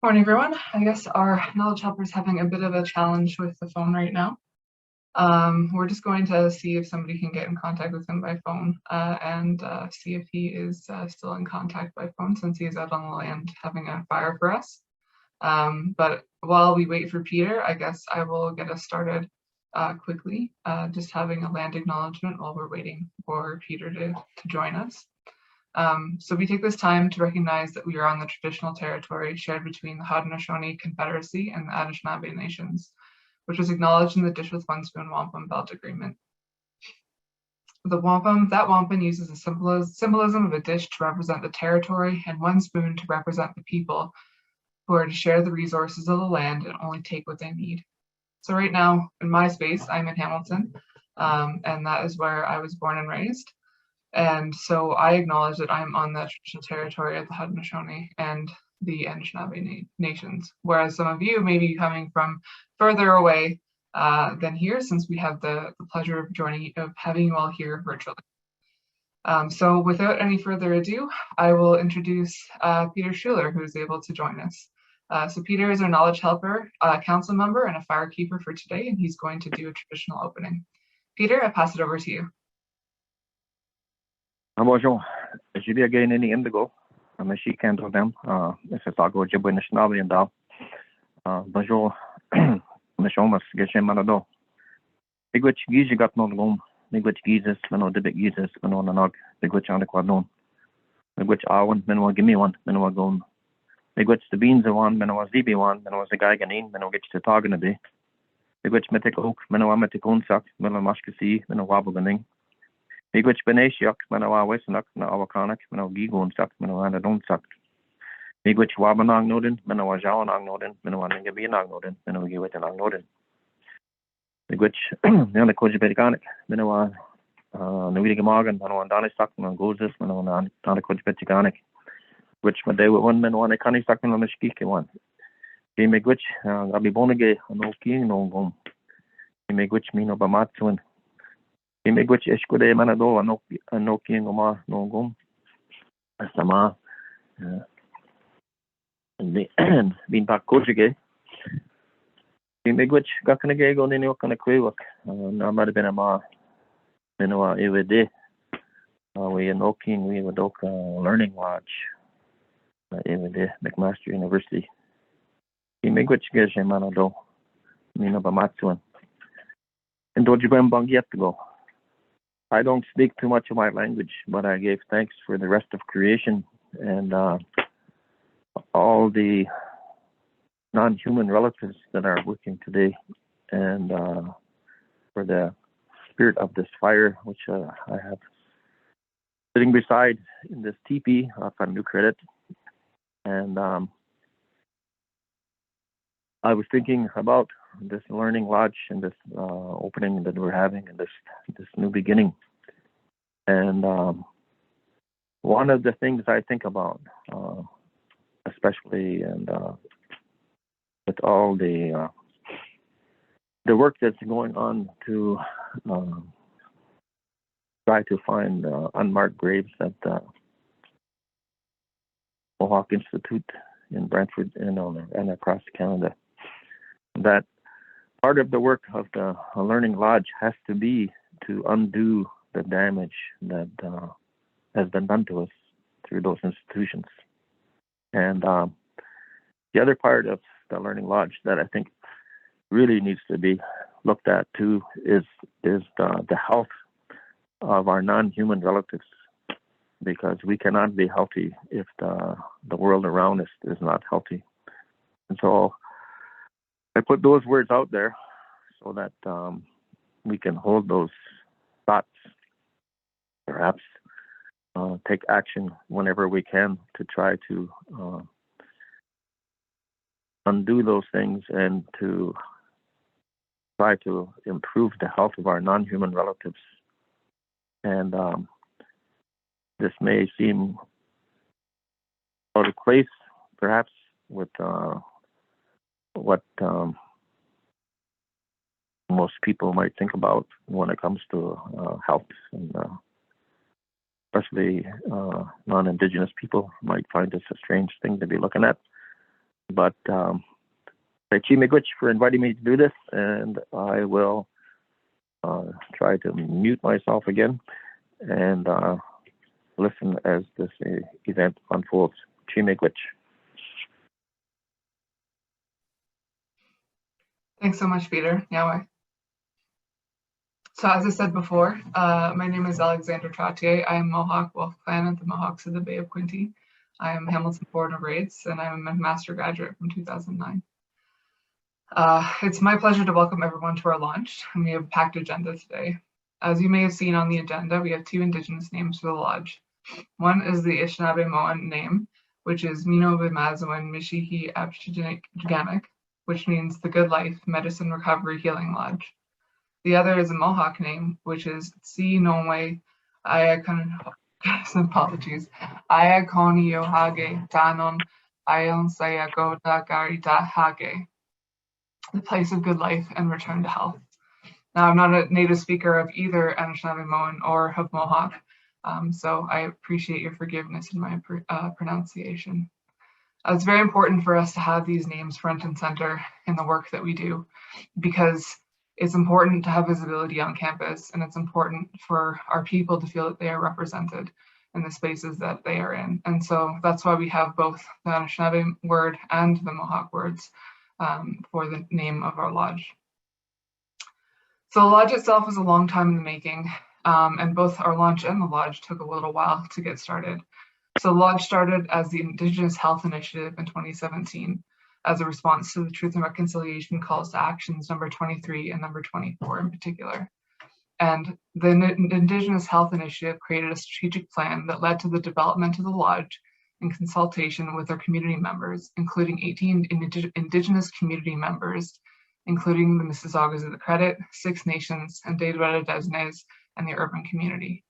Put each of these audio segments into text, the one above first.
Morning, everyone. I guess our knowledge helper is having a bit of a challenge with the phone right now. We're just going to see if somebody can get in contact with him by phone and see if he is still in contact by phone since he is out on the land having a fire for us. But while we wait for Peter, I guess I will get us started quickly, just having a land acknowledgement while we're waiting for Peter to join us. So we take this time to recognize that we are on the traditional territory shared between the Haudenosaunee Confederacy and the Anishinaabe Nations, which was acknowledged in the Dish with One Spoon Wampum Belt Agreement. That wampum uses the symbolism of a dish to represent the territory and one spoon to represent the people who are to share the resources of the land and only take what they need. So right now, in my space, I'm in Hamilton, and that is where I was born and raised. And so I acknowledge that I'm on the traditional territory of the Haudenosaunee and the Anishinaabe nations, whereas some of you may be coming from further away than here, since we have the pleasure of having you all here virtually. So without any further ado, I will introduce Peter Schuler, who is able to join us. So Peter is our knowledge helper, council member, and a firekeeper for today, and he's going to do a traditional opening. Peter, I pass it over to you. Bonjour, je vais gagner any indigo. I'm a chic and them. If I talk about Jibwe Nationality and Dal. Bonjour, Mishomas, Geshem Manado. Big witch Giz got no gloom. Big witch Gizes, Mano the big Gizes, Mano Nanog, Big witch on the quadron. Big witch Awan, Mano give me one, Mano Goon. Big witch the beans are one, Mano ZB one, Mano was the guy ganin, Mano gets to talk in a day. Big witch Mythic Oak, Mano Amatic Unsak, Mano Mashkasi, Mano Wabble Ganing. Big witch Beneshiak, Manawa Westnak, Nawakanak, Mano Gigon Sak, Manoana Don't Sak. Big witch Wabanang Nodin, Manawa Jawanang Nodin, Manoana Gabianang Nodin, Mano give it an Nodin. Big witch, Nana Koji Beganic, Manawa Nuiga Morgan, Manoan Danisak, Mano Gozes, Manoan Dana Koji Beganic. Which my day with one Manoana Cani Sakin on the Skiki one. He make which I'll be bonage, no king, no gum. He make which me no Bamatsuin. He make which Eshkude Manado, no king, no ma, no gum. Sama. And being back Kojige. He make which Gakanage on any kind of quaywak. No might have been a ma. Minoa every we in Oking, we would Oka Learning Lodge. Every day, McMaster University. He make which Geshe Manado. Mina Bamatsuan. And Dojibem Bang yet to go. I don't speak too much of my language, but I gave thanks for the rest of creation and all the non-human relatives that are working today, and for the spirit of this fire, which I have sitting beside in this teepee on New Credit. And I was thinking about this learning lodge and this opening that we're having and this new beginning. And one of the things I think about, especially and with all the work that's going on to try to find unmarked graves at the Mohawk Institute in Brantford and across Canada, that part of the work of the Learning Lodge has to be to undo the damage that has been done to us through those institutions. And the other part of the Learning Lodge that I think really needs to be looked at too is the health of our non-human relatives, because we cannot be healthy if the world around us is not healthy. And so I put those words out there so that we can hold those thoughts, perhaps take action whenever we can to try to undo those things and to try to improve the health of our non-human relatives. And this may seem out of place, perhaps, with what most people might think about when it comes to health, and especially non-Indigenous people might find this a strange thing to be looking at. But thank you, Miigwech, for inviting me to do this, and I will try to mute myself again and listen as this event unfolds. Miigwech. Thanks so much, Peter. Yahweh. So as I said before, my name is Alexander Trottier. I am Mohawk Wolf Clan at the Mohawks of the Bay of Quinte. I am Hamilton born and raised, and I'm a McMaster graduate from 2009. It's my pleasure to welcome everyone to our launch, and we have a packed agenda today. As you may have seen on the agenda, we have two Indigenous names for the lodge. One is the Anishinaabe-Moan name, which is Mino-Bimazawin Mishihi Abshigamic, which means the Good Life, Medicine, Recovery, Healing Lodge. The other is a Mohawk name, which is Si Nonwe apologies. Ayakoniohage Tanon Ayon Sayagoda Garita Hage, the place of good life and return to health. Now, I'm not a native speaker of either Anishinaabe-Moan or of Mohawk, so I appreciate your forgiveness in my pronunciation. It's very important for us to have these names front and center in the work that we do, because it's important to have visibility on campus, and it's important for our people to feel that they are represented in the spaces that they are in. And so that's why we have both the Anishinaabe word and the Mohawk words for the name of our lodge. So the lodge itself is a long time in the making, and both our launch and the lodge took a little while to get started. So the lodge started as the Indigenous Health Initiative in 2017 as a response to the Truth and Reconciliation Calls to Actions number 23 and number 24 in particular. And the Indigenous Health Initiative created a strategic plan that led to the development of the lodge in consultation with our community members, including 18 Indigenous community members, including the Mississaugas of the Credit, Six Nations, and Daidweta Desnes, and the urban community.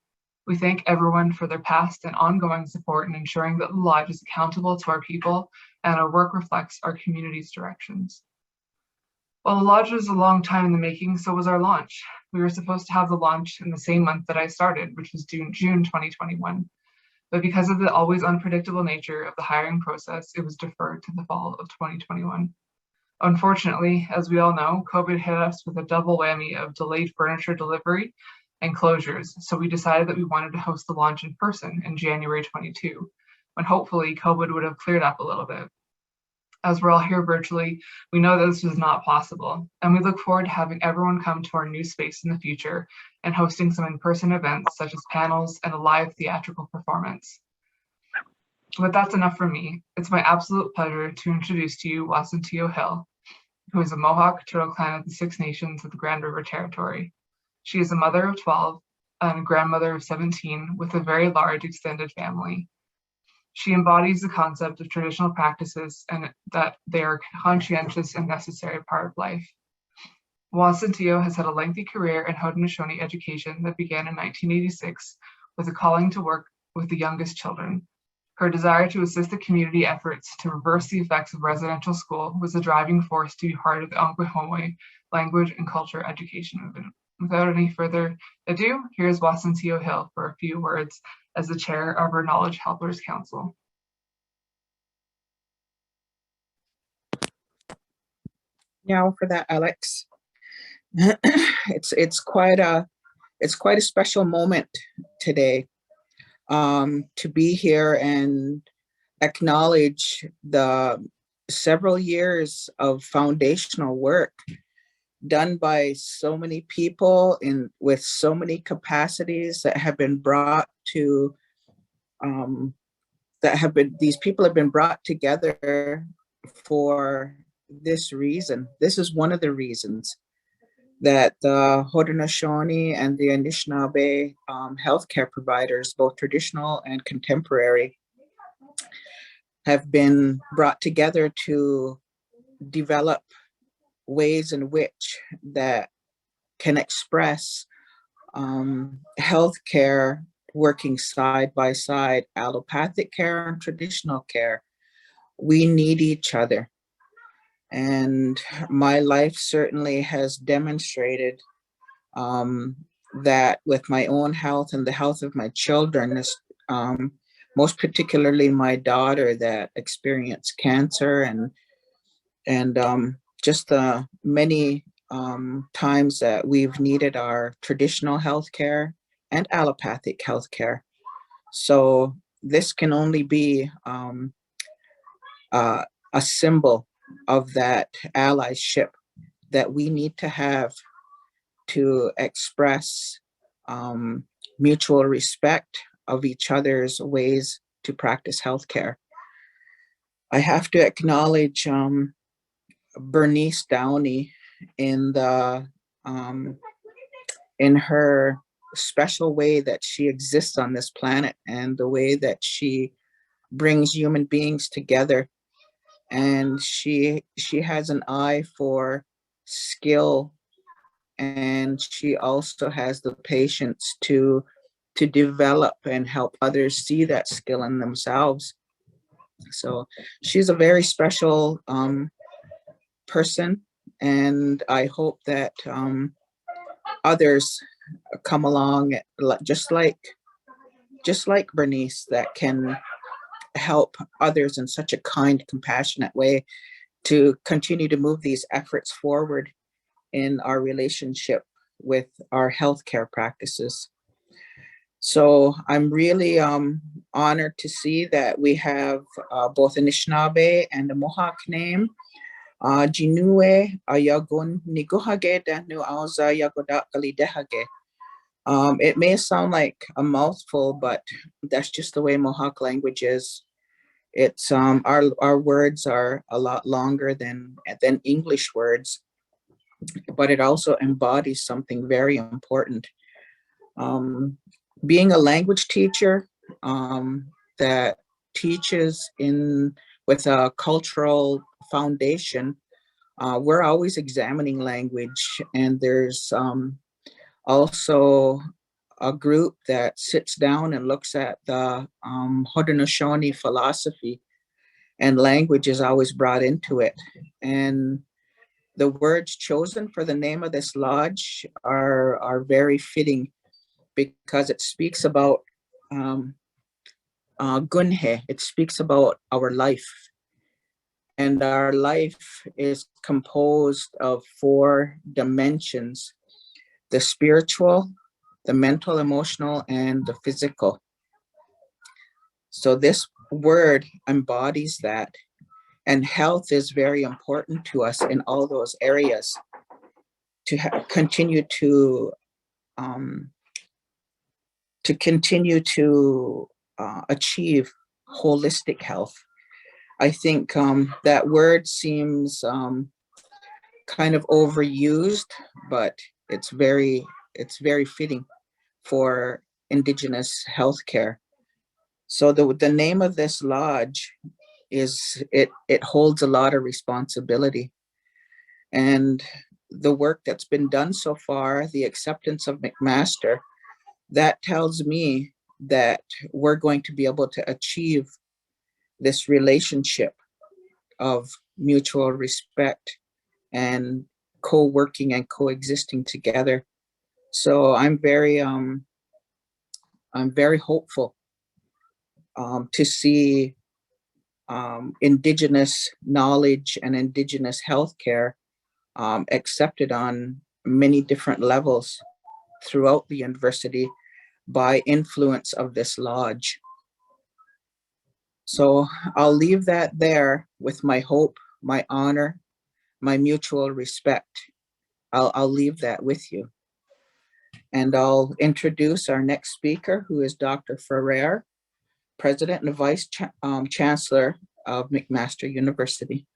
We thank everyone for their past and ongoing support in ensuring that the lodge is accountable to our people and our work reflects our community's directions. While the lodge was a long time in the making, so was our launch. We were supposed to have the launch in the same month that I started, which was June 2021. But because of the always unpredictable nature of the hiring process, it was deferred to the fall of 2021. Unfortunately, as we all know, COVID hit us with a double whammy of delayed furniture delivery and closures. So we decided that we wanted to host the launch in person in January 22, when hopefully COVID would have cleared up a little bit. As we're all here virtually, we know that this was not possible, and we look forward to having everyone come to our new space in the future and hosting some in-person events such as panels and a live theatrical performance. But that's enough for me. It's my absolute pleasure to introduce to you Wasantio Hill, who is a Mohawk Turtle Clan of the Six Nations of the Grand River Territory. She is a mother of 12 and a grandmother of 17 with a very large extended family. She embodies the concept of traditional practices and that they are a conscientious and necessary part of life. Wasantio has had a lengthy career in Haudenosaunee education that began in 1986 with a calling to work with the youngest children. Her desire to assist the community efforts to reverse the effects of residential school was the driving force to be part of the Onkwe language and culture education movement. Without any further ado, here's Wasantio Hill for a few words as the chair of our Knowledge Helpers Council. Now for that, Alex. It's quite a special moment today to be here and acknowledge the several years of foundational work done by so many people with so many capacities that have been brought to these people have been brought together for this reason. This is one of the reasons that the Haudenosaunee and the Anishinaabe healthcare providers, both traditional and contemporary, have been brought together to develop ways in which that can express healthcare working side by side, allopathic care and traditional care. We need each other. And my life certainly has demonstrated that with my own health and the health of my children, most particularly my daughter that experienced cancer and and just the many times that we've needed our traditional healthcare and allopathic healthcare. So this can only be a symbol of that allyship that we need to have to express mutual respect of each other's ways to practice healthcare. I have to acknowledge Bernice Downey in the in her special way that she exists on this planet, and the way that she brings human beings together. And she has an eye for skill, and she also has the patience to develop and help others see that skill in themselves. So she's a very special person, and I hope that others come along just like Bernice, that can help others in such a kind, compassionate way to continue to move these efforts forward in our relationship with our healthcare practices. So I'm really honored to see that we have both Anishinaabe and the Mohawk name. Jinue ayagun niguhage danu auza yagodakali dehage. It may sound like a mouthful, but that's just the way Mohawk language is. It's our words are a lot longer than English words, but it also embodies something very important. Being a language teacher that teaches with a cultural foundation, we're always examining language, and there's also a group that sits down and looks at the Haudenosaunee philosophy, and language is always brought into it. And the words chosen for the name of this lodge are very fitting, because it speaks about gunhe. It speaks about our life. And our life is composed of 4 dimensions: the spiritual, the mental, emotional, and the physical. So this word embodies that. And health is very important to us in all those areas, to continue to achieve holistic health. I think that word seems kind of overused, but it's very fitting for Indigenous healthcare. So the name of this lodge is, it holds a lot of responsibility. And the work that's been done so far, the acceptance of McMaster, that tells me that we're going to be able to achieve this relationship of mutual respect and co-working and coexisting together. So I'm very hopeful to see Indigenous knowledge and Indigenous healthcare accepted on many different levels throughout the university by influence of this lodge. So I'll leave that there with my hope, my honor, my mutual respect. I'll leave that with you. And I'll introduce our next speaker, who is Dr. Ferrer, President and Vice Chancellor of McMaster University.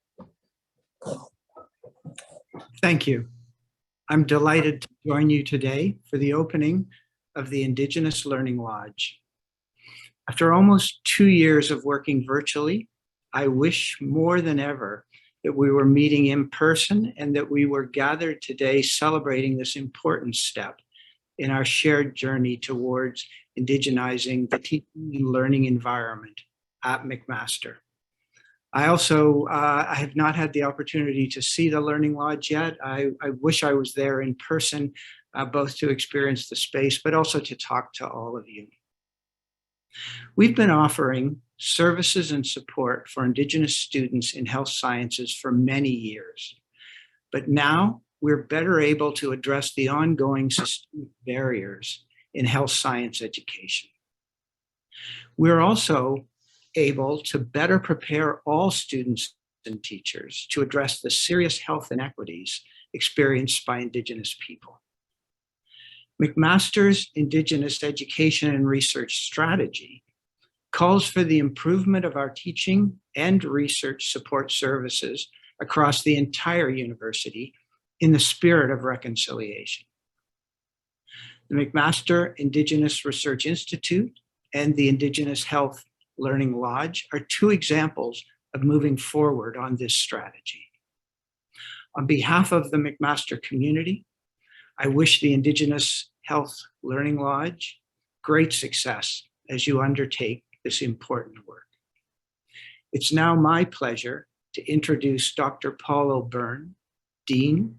Thank you. I'm delighted to join you today for the opening of the Indigenous Learning Lodge. After almost 2 years of working virtually, I wish more than ever that we were meeting in person, and that we were gathered today celebrating this important step in our shared journey towards indigenizing the teaching and learning environment at McMaster. I also I have not had the opportunity to see the Learning Lodge yet. I wish I was there in person, both to experience the space, but also to talk to all of you. We've been offering services and support for Indigenous students in health sciences for many years. But now we're better able to address the ongoing systemic barriers in health science education. We're also able to better prepare all students and teachers to address the serious health inequities experienced by Indigenous people. McMaster's Indigenous Education and Research Strategy calls for the improvement of our teaching and research support services across the entire university in the spirit of reconciliation. The McMaster Indigenous Research Institute and the Indigenous Health Learning Lodge are two examples of moving forward on this strategy. On behalf of the McMaster community, I wish the Indigenous Health Learning Lodge great success as you undertake this important work. It's now my pleasure to introduce Dr. Paul O'Byrne, Dean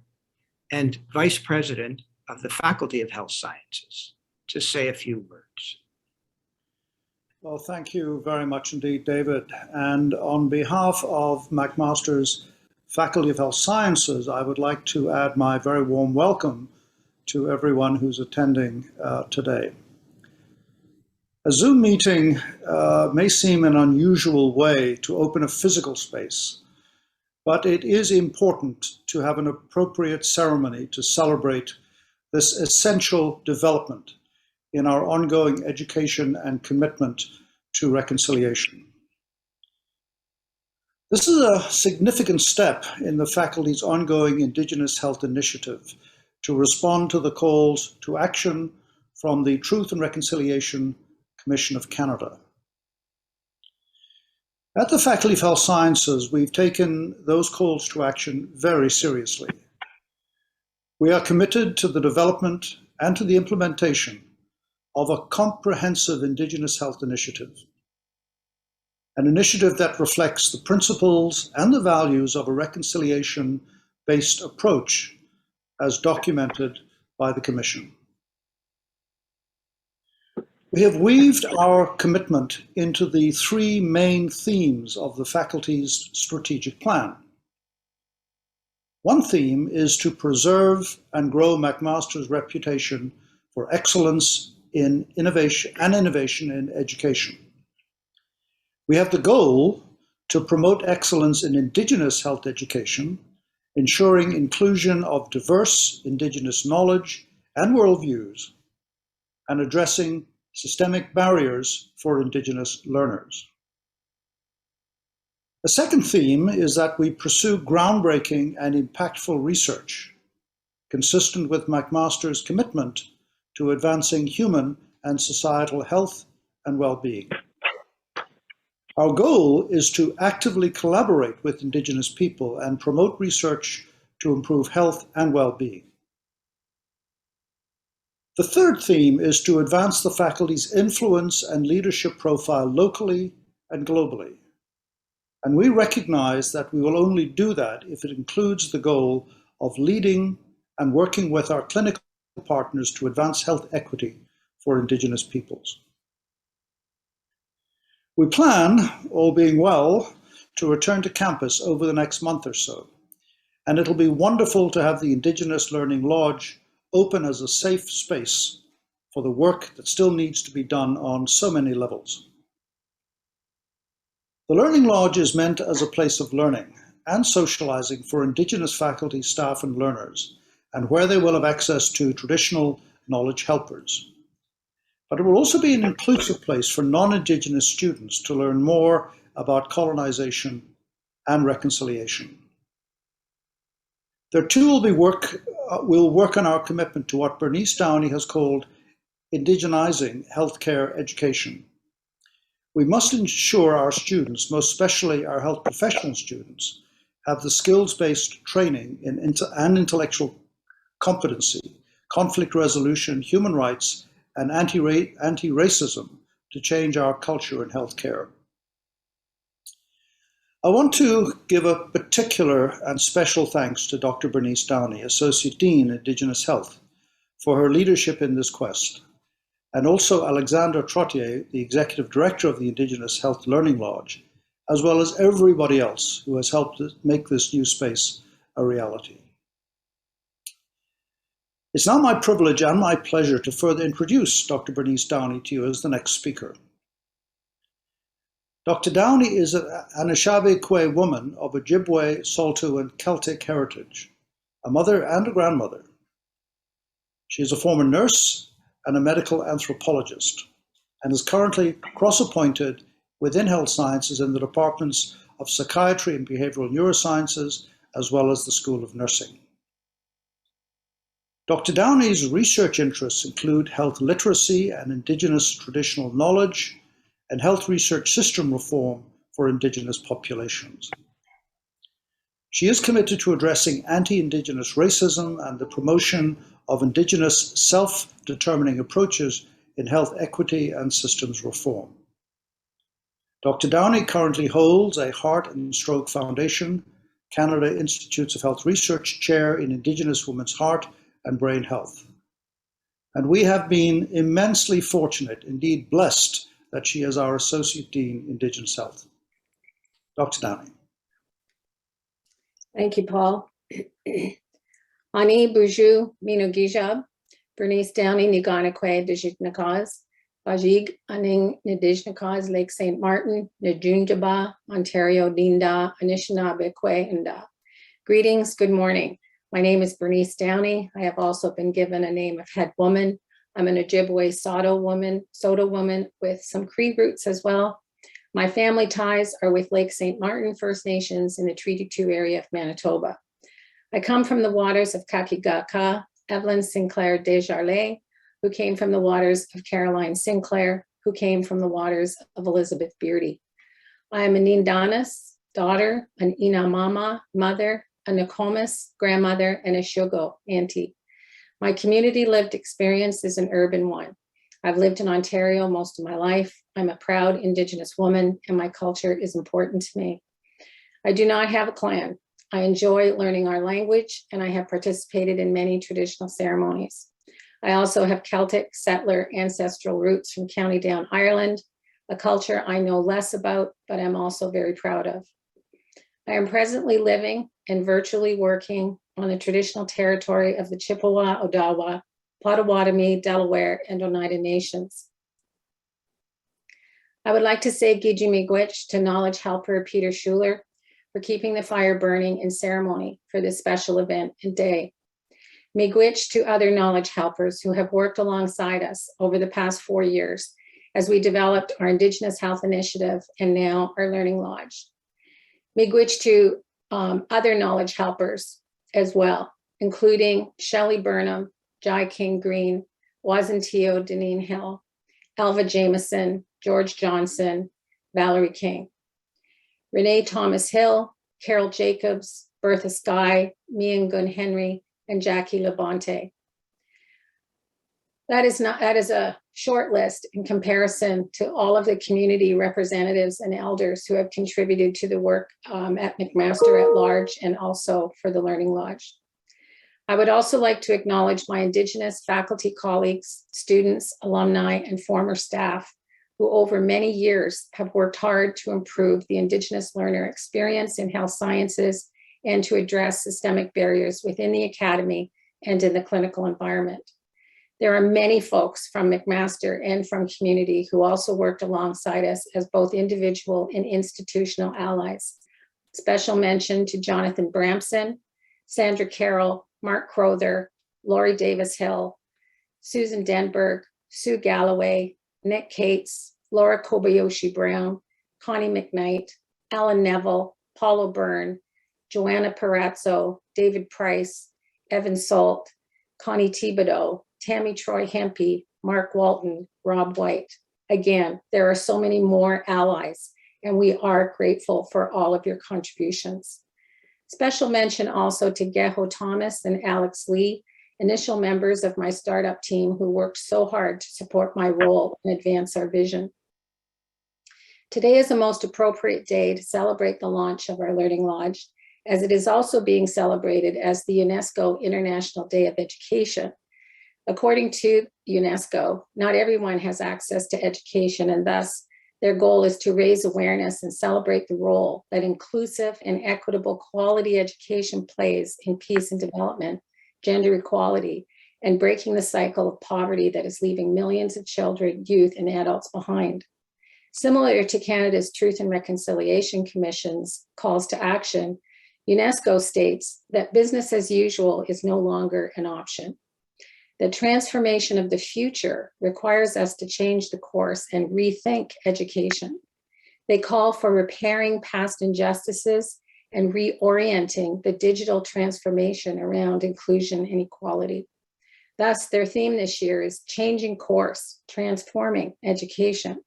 and Vice President of the Faculty of Health Sciences, to say a few words. Well, thank you very much indeed, David. And on behalf of McMaster's Faculty of Health Sciences, I would like to add my very warm welcome to everyone who's attending today. A Zoom meeting may seem an unusual way to open a physical space, but it is important to have an appropriate ceremony to celebrate this essential development in our ongoing education and commitment to reconciliation. This is a significant step in the faculty's ongoing Indigenous Health Initiative to respond to the calls to action from the Truth and Reconciliation Commission of Canada. At the Faculty of Health Sciences, we've taken those calls to action very seriously. We are committed to the development and to the implementation of a comprehensive Indigenous health initiative, an initiative that reflects the principles and the values of a reconciliation-based approach as documented by the Commission. We have weaved our commitment into the three main themes of the faculty's strategic plan. One theme is to preserve and grow McMaster's reputation for excellence in innovation in education. We have the goal to promote excellence in Indigenous health education, ensuring inclusion of diverse Indigenous knowledge and worldviews, and addressing systemic barriers for Indigenous learners. A second theme is that we pursue groundbreaking and impactful research, consistent with McMaster's commitment to advancing human and societal health and well-being. Our goal is to actively collaborate with Indigenous people and promote research to improve health and well-being. The third theme is to advance the faculty's influence and leadership profile locally and globally. And we recognize that we will only do that if it includes the goal of leading and working with our clinical partners to advance health equity for Indigenous peoples. We plan, all being well, to return to campus over the next month or so, and it'll be wonderful to have the Indigenous Learning Lodge open as a safe space for the work that still needs to be done on so many levels. The Learning Lodge is meant as a place of learning and socializing for Indigenous faculty, staff, and learners, and where they will have access to traditional knowledge helpers. But it will also be an inclusive place for non-Indigenous students to learn more about colonization and reconciliation. There too we'll work on our commitment to what Bernice Downey has called indigenizing healthcare education. We must ensure our students, most especially our health professional students, have the skills-based training in and intellectual competency, conflict resolution, human rights, and anti-racism to change our culture in healthcare. I want to give a particular and special thanks to Dr. Bernice Downey, Associate Dean, Indigenous Health, for her leadership in this quest. and also Alexandre Trottier, the Executive Director of the Indigenous Health Learning Lodge, as well as everybody else who has helped make this new space a reality. It's now my privilege and my pleasure to further introduce Dr. Bernice Downey to you as the next speaker. Dr. Downey is an Anishinaabe woman of Ojibwe, Saulteaux, and Celtic heritage, a mother and a grandmother. She is a former nurse and a medical anthropologist, and is currently cross-appointed within health sciences in the departments of psychiatry and behavioral neurosciences, as well as the School of Nursing. Dr. Downey's research interests include health literacy and Indigenous traditional knowledge, and health research system reform for Indigenous populations. She is committed to addressing anti-Indigenous racism and the promotion of Indigenous self-determining approaches in health equity and systems reform. Dr. Downey currently holds a Heart and Stroke Foundation, Canada Institutes of Health Research Chair in Indigenous Women's Heart and Brain Health. And we have been immensely fortunate, indeed blessed, that she is our Associate Dean, Indigenous Health. Dr. Downey. Thank you, Paul. Ani Buju Minogijab, Bernice Downey Niganakwe Dijiknakaz, Bajig Aning Nidijnakaz, Lake St. Martin, Nijunjaba, Ontario, Dinda, Anishinaabe Kwe Nda. Greetings, good morning. My name is Bernice Downey. I have also been given a name of head woman. I'm an Ojibwe Saulteaux woman with some Cree roots as well. My family ties are with Lake St. Martin First Nations in the Treaty 2 area of Manitoba. I come from the waters of Kakigaka, Evelyn Sinclair Desjardins, who came from the waters of Caroline Sinclair, who came from the waters of Elizabeth Beardy. I am a Nindanis, daughter, an Inamama, mother, a Nokomis, grandmother, and a Shugo, auntie. My community lived experience is an urban one. I've lived in Ontario most of my life. I'm a proud Indigenous woman, and my culture is important to me. I do not have a clan. I enjoy learning our language, and I have participated in many traditional ceremonies. I also have Celtic settler ancestral roots from County Down, Ireland, a culture I know less about, but I'm also very proud of. I am presently living and virtually working on the traditional territory of the Chippewa, Odawa, Potawatomi, Delaware, and Oneida Nations. I would like to say Giji Miigwech to Knowledge Helper Peter Schuler for keeping the fire burning in ceremony for this special event and day. Miigwech to other Knowledge Helpers who have worked alongside us over the past 4 years as we developed our Indigenous Health Initiative and now our Learning Lodge. Miigwech to other Knowledge Helpers as well, including Shelley Burnham, Jai King Green, Wazantio Deneen Hill, Elva Jameson, George Johnson, Valerie King, Renee Thomas Hill, Carol Jacobs, Bertha Skye, Mian Gun Henry, and Jackie Labonte. That is a short list in comparison to all of the community representatives and elders who have contributed to the work at McMaster at large and also for the Learning Lodge. I would also like to acknowledge my Indigenous faculty colleagues, students, alumni, and former staff who over many years have worked hard to improve the Indigenous learner experience in health sciences and to address systemic barriers within the academy and in the clinical environment. There are many folks from McMaster and from community who also worked alongside us as both individual and institutional allies. Special mention to Jonathan Bramson, Sandra Carroll, Mark Crowther, Lori Davis Hill, Susan Denberg, Sue Galloway, Nick Cates, Laura Kobayashi Brown, Connie McKnight, Alan Neville, Paulo Byrne, Joanna Perazzo, David Price, Evan Salt, Connie Thibodeau, Tammy Troy Hempy, Mark Walton, Rob White. Again, there are so many more allies, and we are grateful for all of your contributions. Special mention also to Geho Thomas and Alex Lee, initial members of my startup team who worked so hard to support my role and advance our vision. Today is the most appropriate day to celebrate the launch of our Learning Lodge, as it is also being celebrated as the UNESCO International Day of Education. According to UNESCO, not everyone has access to education, and thus their goal is to raise awareness and celebrate the role that inclusive and equitable quality education plays in peace and development, gender equality, and breaking the cycle of poverty that is leaving millions of children, youth, and adults behind. Similar to Canada's Truth and Reconciliation Commission's calls to action, UNESCO states that business as usual is no longer an option. The transformation of the future requires us to change the course and rethink education. They call for repairing past injustices and reorienting the digital transformation around inclusion and equality. Thus, their theme this year is changing course, transforming education.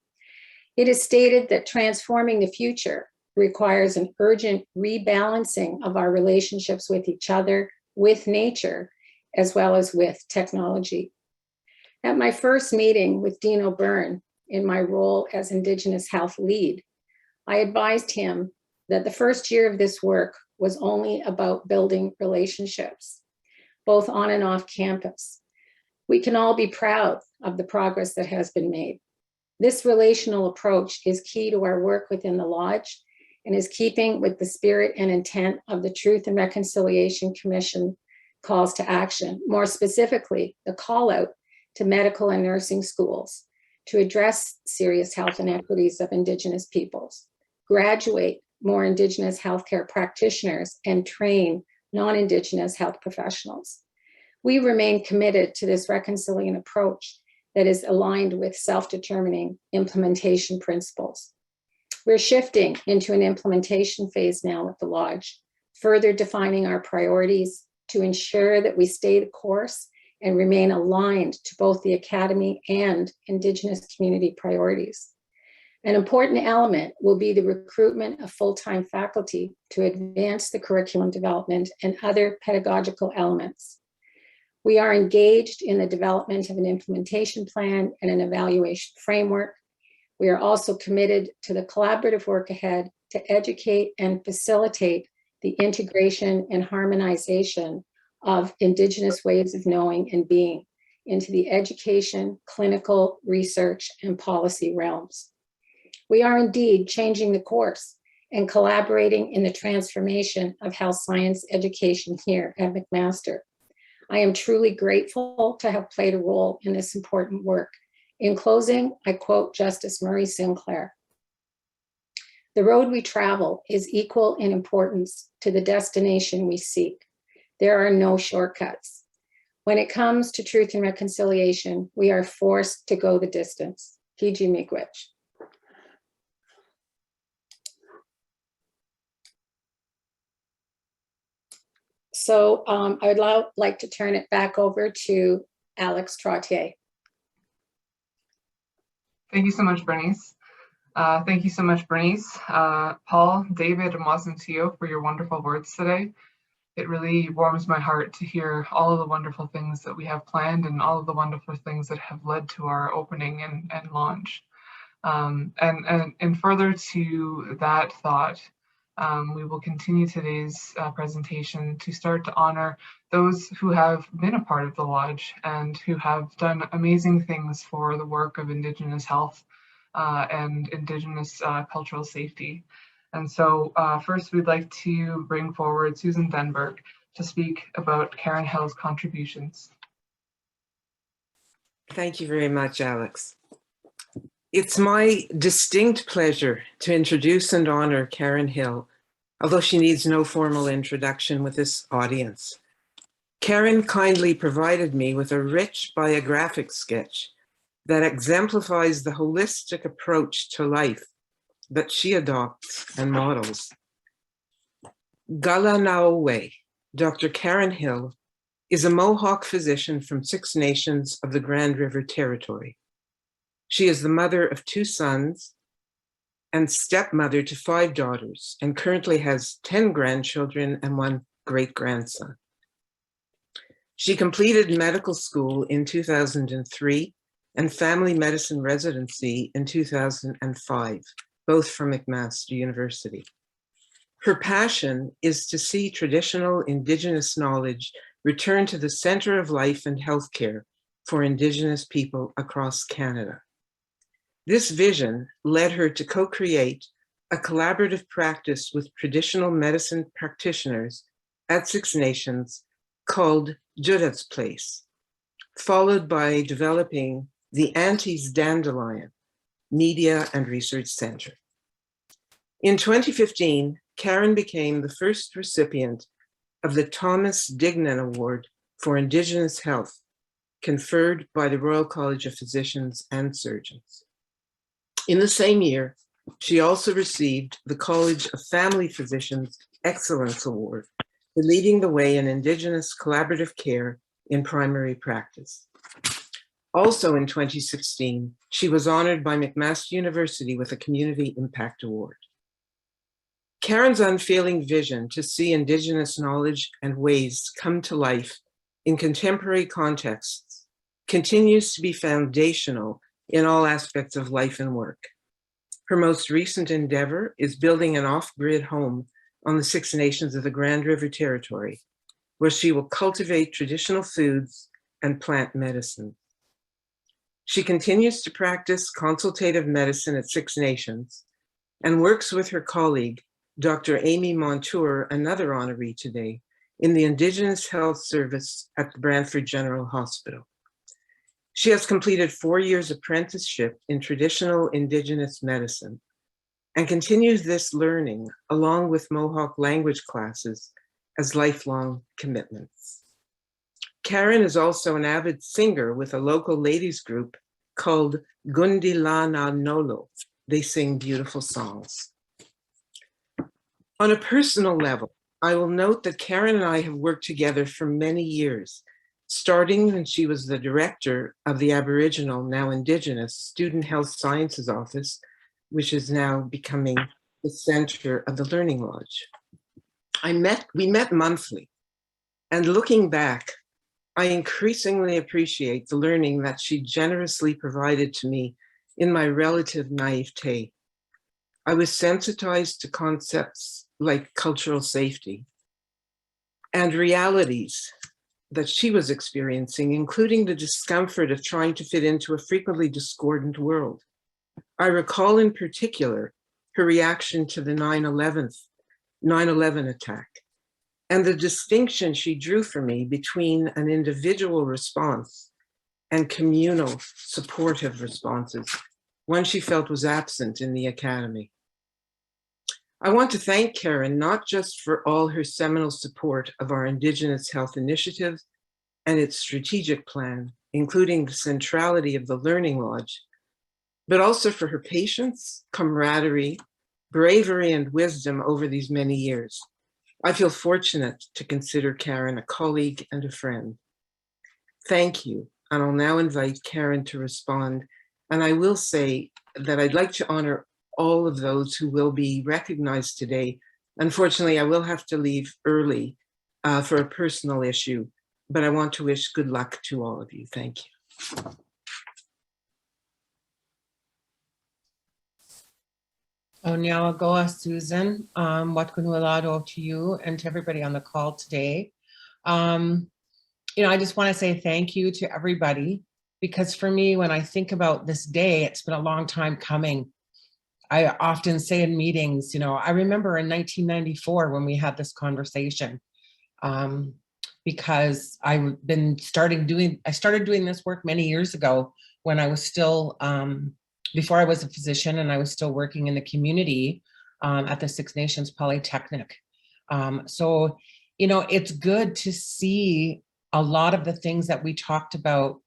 It is stated that transforming the future requires an urgent rebalancing of our relationships with each other, with nature, as well as with technology. At my first meeting with Dean O'Byrne in my role as Indigenous Health Lead, I advised him that the first year of this work was only about building relationships, both on and off campus. We can all be proud of the progress that has been made. This relational approach is key to our work within the Lodge and is keeping with the spirit and intent of the Truth and Reconciliation Commission calls to action, more specifically, the call out to medical and nursing schools to address serious health inequities of Indigenous peoples, graduate more Indigenous healthcare practitioners, and train non-Indigenous health professionals. We remain committed to this reconciliation approach that is aligned with self-determining implementation principles. We're shifting into an implementation phase now with the Lodge, further defining our priorities to ensure that we stay the course and remain aligned to both the Academy and Indigenous community priorities. An important element will be the recruitment of full-time faculty to advance the curriculum development and other pedagogical elements. We are engaged in the development of an implementation plan and an evaluation framework. We are also committed to the collaborative work ahead to educate and facilitate the integration and harmonization of Indigenous ways of knowing and being into the education, clinical, research, and policy realms. We are indeed changing the course and collaborating in the transformation of health science education here at McMaster. I am truly grateful to have played a role in this important work. In closing, I quote Justice Murray Sinclair: "The road we travel is equal in importance to the destination we seek. There are no shortcuts. When it comes to truth and reconciliation, we are forced to go the distance." Fiji Miigwech. So I would like to turn it back over to Alex Trottier. Thank you so much, Bernice. Thank you so much, Bernice, Paul, David, and Wasantio for your wonderful words today. It really warms my heart to hear all of the wonderful things that we have planned and all of the wonderful things that have led to our opening and launch. And further to that thought, we will continue today's presentation to start to honor those who have been a part of the Lodge and who have done amazing things for the work of Indigenous health and Indigenous cultural safety. And so first we'd like to bring forward Susan Denberg to speak about Karen Hill's contributions. Thank you very much, Alex. It's my distinct pleasure to introduce and honor Karen Hill, although she needs no formal introduction with this audience. Karen kindly provided me with a rich biographic sketch that exemplifies the holistic approach to life that she adopts and models. Gala Naowe, Dr. Karen Hill, is a Mohawk physician from 6 nations of the Grand River Territory. She is the mother of 2 sons and stepmother to 5 daughters, and currently has 10 grandchildren and 1 great-grandson. She completed medical school in 2003 and family medicine residency in 2005, both from McMaster University. Her passion is to see traditional Indigenous knowledge return to the center of life and healthcare for Indigenous people across Canada. This vision led her to co-create a collaborative practice with traditional medicine practitioners at Six Nations called Judith's Place, followed by developing the Aunties Dandelion Media and Research Center. In 2015, Karen became the first recipient of the Thomas Dignan Award for Indigenous Health, conferred by the Royal College of Physicians and Surgeons. In the same year, she also received the College of Family Physicians Excellence Award for leading the way in Indigenous collaborative care in primary practice. Also in 2016, she was honored by McMaster University with a Community Impact Award. Karen's unfailing vision to see Indigenous knowledge and ways come to life in contemporary contexts continues to be foundational in all aspects of life and work. Her most recent endeavor is building an off-grid home on the Six Nations of the Grand River Territory, where she will cultivate traditional foods and plant medicine. She continues to practice consultative medicine at Six Nations and works with her colleague, Dr. Amy Montour, another honoree today, in the Indigenous Health Service at the Brantford General Hospital. She has completed 4 years apprenticeship in traditional Indigenous medicine and continues this learning along with Mohawk language classes as lifelong commitments. Karen is also an avid singer with a local ladies group called Gundilana Nolo. They sing beautiful songs. On a personal level, I will note that Karen and I have worked together for many years, starting when she was the director of the Aboriginal, now Indigenous, Student Health Sciences Office, which is now becoming the center of the Learning Lodge. We met monthly, and looking back, I increasingly appreciate the learning that she generously provided to me in my relative naivete. I was sensitized to concepts like cultural safety and realities that she was experiencing, including the discomfort of trying to fit into a frequently discordant world. I recall in particular her reaction to the 9/11 attack and the distinction she drew for me between an individual response and communal supportive responses, one she felt was absent in the academy. I want to thank Karen not just for all her seminal support of our Indigenous Health Initiative and its strategic plan, including the centrality of the Learning Lodge, but also for her patience, camaraderie, bravery, and wisdom over these many years. I feel fortunate to consider Karen a colleague and a friend. Thank you, and I'll now invite Karen to respond. And I will say that I'd like to honor all of those who will be recognized today. Unfortunately, I will have to leave early for a personal issue, but I want to wish good luck to all of you. Thank you. Onyawagoa, Susan, Watkunwalado to you and to everybody on the call today. I just want to say thank you to everybody, because for me, when I think about this day, it's been a long time coming. I often say in meetings, I remember in 1994 when we had this conversation, because I started doing this work many years ago when I was still, before I was a physician, and I was still working in the community at the Six Nations Polytechnic. So, it's good to see a lot of the things that we talked about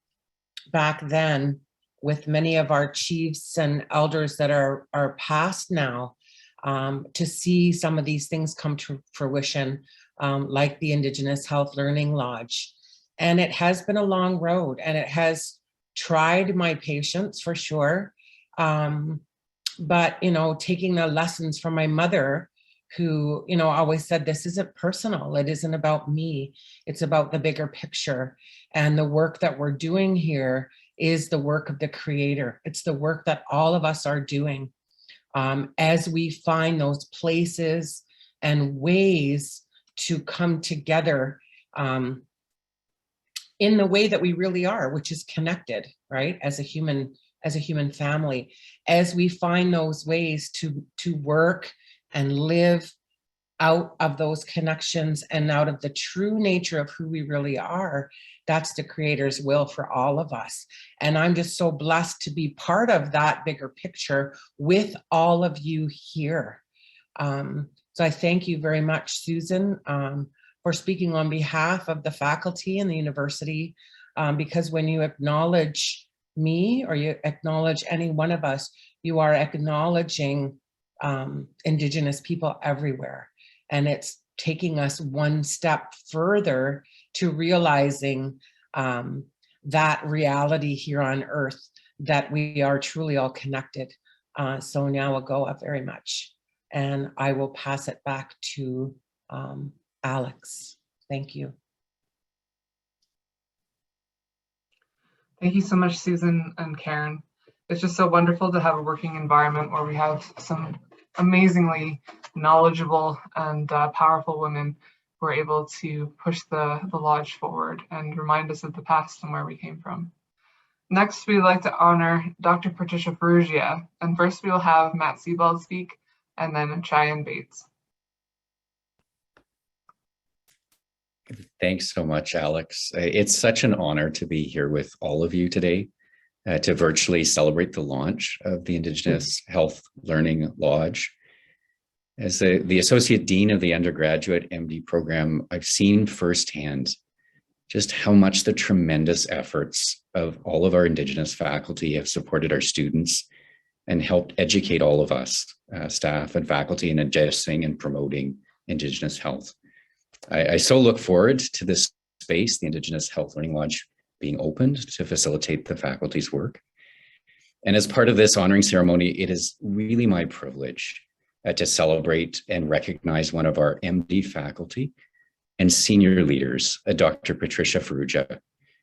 back then with many of our chiefs and elders that are past now, to see some of these things come to fruition, like the Indigenous Health Learning Lodge. And it has been a long road, and it has tried my patience for sure. But, taking the lessons from my mother, who, always said, this isn't personal. It isn't about me. It's about the bigger picture. And the work that we're doing here is the work of the Creator. It's the work that all of us are doing, as we find those places and ways to come together, in the way that we really are, which is connected, right? As a human family, as we find those ways to work and live out of those connections and out of the true nature of who we really are, that's the Creator's will for all of us. And I'm just so blessed to be part of that bigger picture with all of you here. So I thank you very much, Susan, for speaking on behalf of the faculty and the university, because when you acknowledge me or you acknowledge any one of us, you are acknowledging Indigenous people everywhere. And it's taking us one step further to realizing that reality here on Earth, that we are truly all connected. So now Agoa very much. And I will pass it back to Alex. Thank you. Thank you so much, Susan and Karen. It's just so wonderful to have a working environment where we have some amazingly knowledgeable and powerful women who are able to push the lodge forward and remind us of the past and where we came from. Next, we'd like to honor Dr. Patricia Ferrugia, and first we will have Matt Sebald speak, and then Cheyenne Bates. Thanks so much, Alex. It's such an honor to be here with all of you today to virtually celebrate the launch of the Indigenous Health Learning Lodge. As the Associate Dean of the undergraduate MD program, I've seen firsthand just how much the tremendous efforts of all of our Indigenous faculty have supported our students and helped educate all of us, staff and faculty, in addressing and promoting Indigenous health. I so look forward to this space, the Indigenous Health Learning Lodge, being opened to facilitate the faculty's work. And as part of this honoring ceremony, it is really my privilege to celebrate and recognize one of our MD faculty and senior leaders, Dr. Patricia Ferrugia,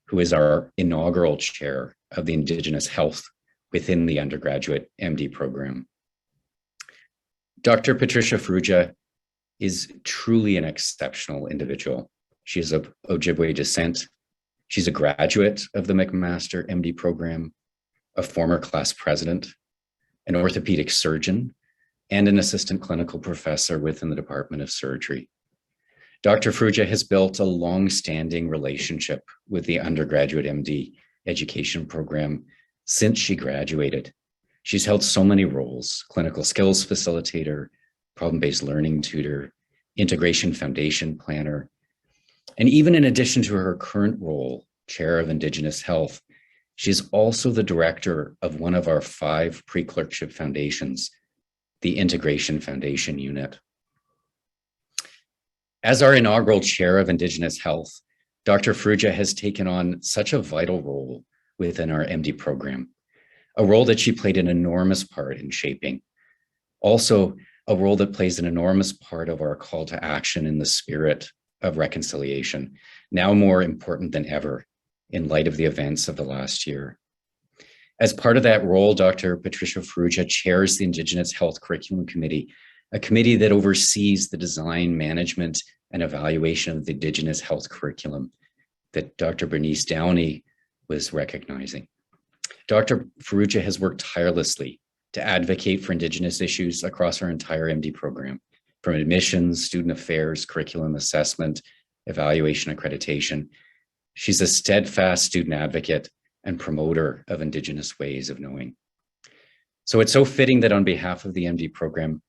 who is our inaugural chair of the Indigenous Health within the undergraduate MD program. Dr. Patricia Ferrugia is truly an exceptional individual. She is of Ojibwe descent. She's a graduate of the McMaster MD program, a former class president, an orthopedic surgeon, and an assistant clinical professor within the Department of Surgery. Dr. Ferrugia has built a long-standing relationship with the undergraduate MD education program since she graduated. She's held so many roles: clinical skills facilitator, problem-based learning tutor, integration foundation planner. And even in addition to her current role, chair of Indigenous Health, she's also the director of one of our 5 pre-clerkship foundations, the Integration Foundation Unit. As our inaugural chair of Indigenous Health, Dr. Ferrugia has taken on such a vital role within our MD program, a role that she played an enormous part in shaping. Also, a role that plays an enormous part of our call to action in the spirit of reconciliation, now more important than ever in light of the events of the last year. As part of that role, Dr. Patricia Ferrugia chairs the Indigenous Health Curriculum Committee, a committee that oversees the design, management, and evaluation of the Indigenous health curriculum that Dr. Bernice Downey was recognizing. Dr. Ferrugia has worked tirelessly to advocate for Indigenous issues across our entire MD program, from admissions, student affairs, curriculum assessment, evaluation, accreditation. She's a steadfast student advocate and promoter of Indigenous ways of knowing. So it's so fitting that on behalf of the MD program,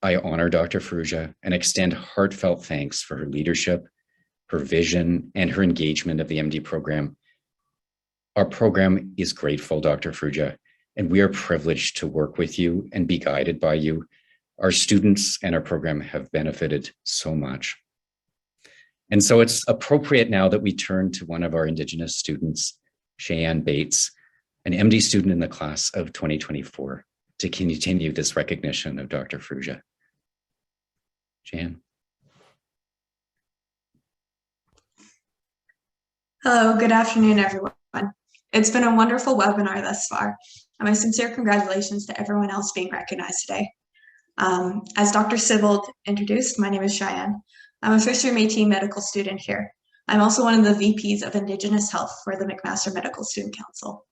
I honor Dr. Ferrugia and extend heartfelt thanks for her leadership, her vision, and her engagement of the MD program. Our program is grateful, Dr. Ferrugia, and we are privileged to work with you and be guided by you. Our students and our program have benefited so much. And so it's appropriate now that we turn to one of our Indigenous students, Cheyenne Bates, an MD student in the class of 2024, to continue this recognition of Dr. Ferrugia. Cheyenne. Hello, good afternoon, everyone. It's been a wonderful webinar thus far, and my sincere congratulations to everyone else being recognized today. As Dr. Sebald introduced, my name is Cheyenne. I'm a first-year Métis medical student here. I'm also one of the VPs of Indigenous Health for the McMaster Medical Student Council.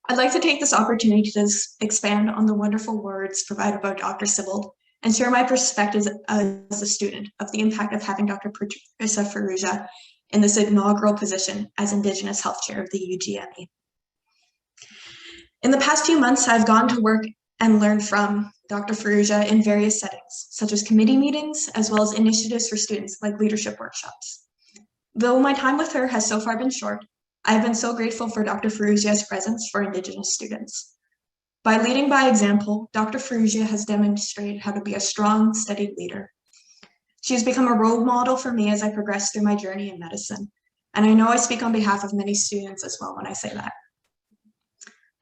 I'd like to take this opportunity to expand on the wonderful words provided by Dr. Sibbald and share my perspectives as a student of the impact of having Dr. Patricia Farrugia in this inaugural position as Indigenous Health Chair of the UGME. In the past few months, I've gone to work and learned from Dr. Farrugia in various settings, such as committee meetings, as well as initiatives for students like leadership workshops. Though my time with her has so far been short, I've been so grateful for Dr. Farrugia's presence for Indigenous students. By leading by example, Dr. Farrugia has demonstrated how to be a strong, steady leader. She has become a role model for me as I progress through my journey in medicine, and I know I speak on behalf of many students as well when I say that.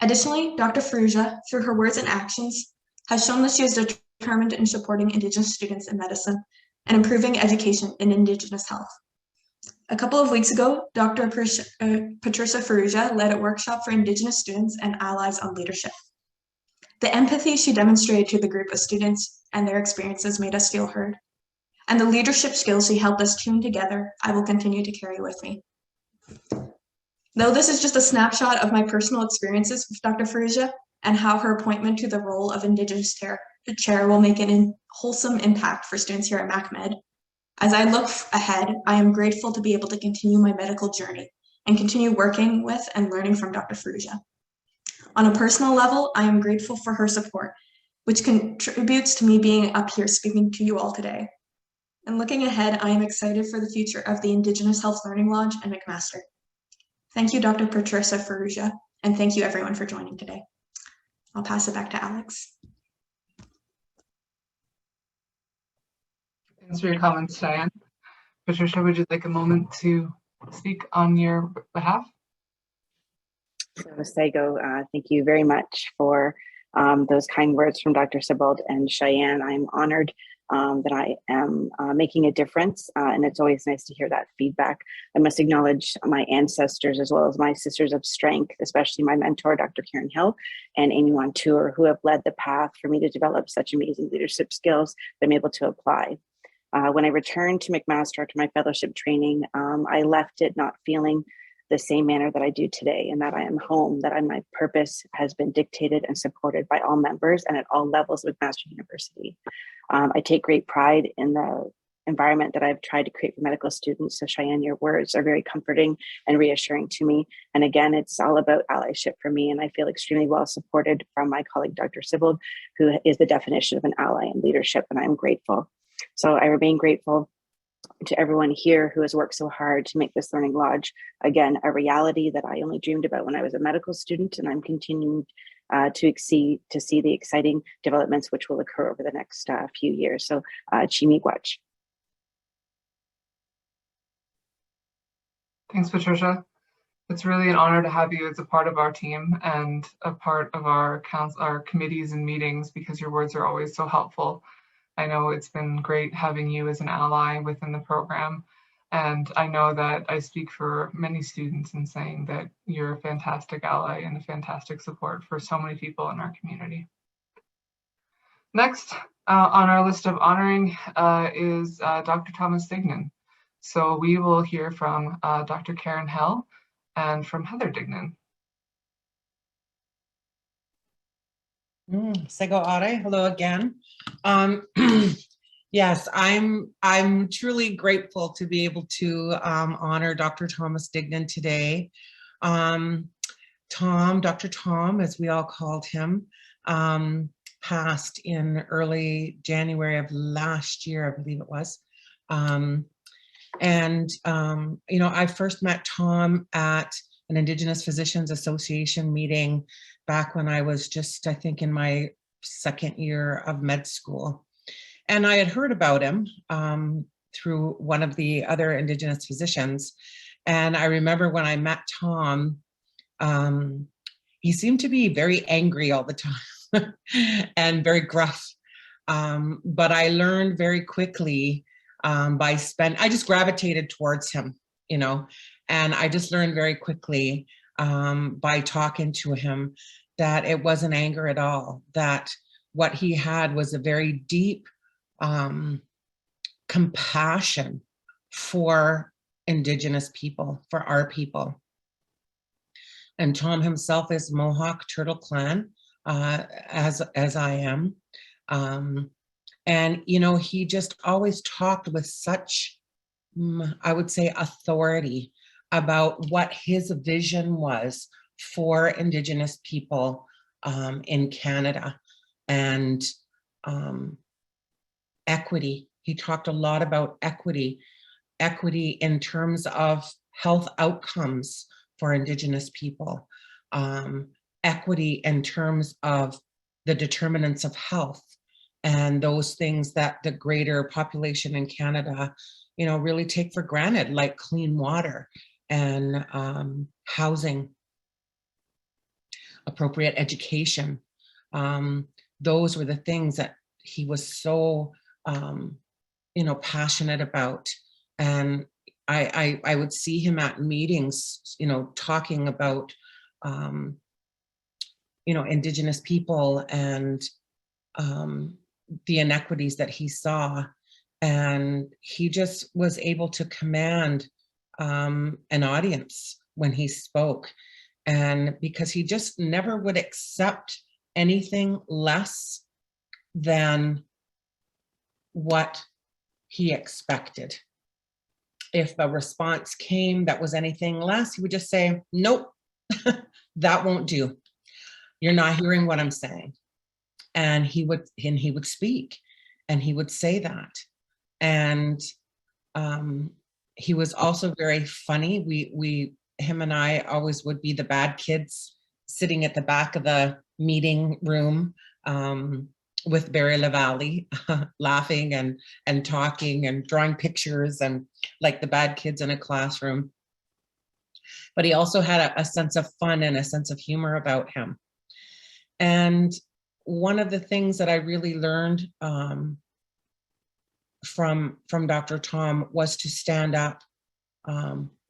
Additionally, Dr. Farrugia, through her words and actions, has shown that she is determined in supporting Indigenous students in medicine and improving education in Indigenous health. A couple of weeks ago, Dr. Patricia Farrugia led a workshop for Indigenous students and allies on leadership. The empathy she demonstrated to the group of students and their experiences made us feel heard. And the leadership skills she helped us tune together, I will continue to carry with me. Though this is just a snapshot of my personal experiences with Dr. Farrugia and how her appointment to the role of Indigenous Chair will make an wholesome impact for students here at MacMed, as I look ahead, I am grateful to be able to continue my medical journey and continue working with and learning from Dr. Farrugia. On a personal level, I am grateful for her support, which contributes to me being up here speaking to you all today. And looking ahead, I am excited for the future of the Indigenous Health Learning Lodge and McMaster. Thank you, Dr. Patricia Farrugia, and thank you everyone for joining today. I'll pass it back to Alex. Thanks for your comments, Diane. Patricia, would you like a moment to speak on your behalf? So Sego, thank you very much for those kind words from Dr. Sibbald and Cheyenne. I'm honored that I am making a difference, and it's always nice to hear that feedback. I must acknowledge my ancestors as well as my sisters of strength, especially my mentor, Dr. Karen Hill and Amy Montour, who have led the path for me to develop such amazing leadership skills that I'm able to apply. When I returned to McMaster after my fellowship training, I left it not feeling the same manner that I do today, and that I am home, that my purpose has been dictated and supported by all members and at all levels of McMaster University. I take great pride in the environment that I've tried to create for medical students. So Cheyenne, your words are very comforting and reassuring to me. And again, it's all about allyship for me. And I feel extremely well supported from my colleague, Dr. Sibbald, who is the definition of an ally in leadership, and I'm grateful. So I remain grateful to everyone here who has worked so hard to make this learning lodge, again, a reality that I only dreamed about when I was a medical student, and I'm continuing to see the exciting developments which will occur over the next few years. So Chimigwach. Thanks, Patricia. It's really an honor to have you as a part of our team and a part of our committees and meetings, because your words are always so helpful. I know it's been great having you as an ally within the program, and I know that I speak for many students in saying that you're a fantastic ally and a fantastic support for so many people in our community. Next on our list of honoring is Dr. Thomas Dignan. So we will hear from Dr. Karen Hill and from Heather Dignan. Sego Are, hello again. Yes, I'm truly grateful to be able to honor Dr. Thomas Dignan today. Dr. Tom, as we all called him, passed in early January of last year, I believe it was. You know, I first met Tom at an Indigenous Physicians Association meeting back when I was just, I think, in my second year of med school. And I had heard about him through one of the other Indigenous physicians. And I remember when I met Tom, he seemed to be very angry all the time and very gruff. But I learned very quickly I just gravitated towards him, you know, and I just learned very quickly by talking to him that it wasn't anger at all, that what he had was a very deep compassion for Indigenous people, for our people. And Tom himself is Mohawk Turtle Clan, as I am. And, you know, he just always talked with such, I would say, authority about what his vision was for Indigenous people in Canada, and equity. He talked a lot about equity in terms of health outcomes for Indigenous people, equity in terms of the determinants of health, and those things that the greater population in Canada, you know, really take for granted, like clean water and housing, appropriate education. Those were the things that he was so, you know, passionate about. And I would see him at meetings, you know, talking about, you know, Indigenous people and the inequities that he saw. And he just was able to command an audience when he spoke. And because he just never would accept anything less than what he expected. If a response came that was anything less, he would just say, nope, that won't do. You're not hearing what I'm saying. And he would speak, and he would say that. And he was also very funny. Him and I always would be the bad kids sitting at the back of the meeting room with Barry LaValle, laughing and talking and drawing pictures, and like the bad kids in a classroom. But he also had a sense of fun and a sense of humor about him. And one of the things that I really learned from Dr. Tom was to stand up,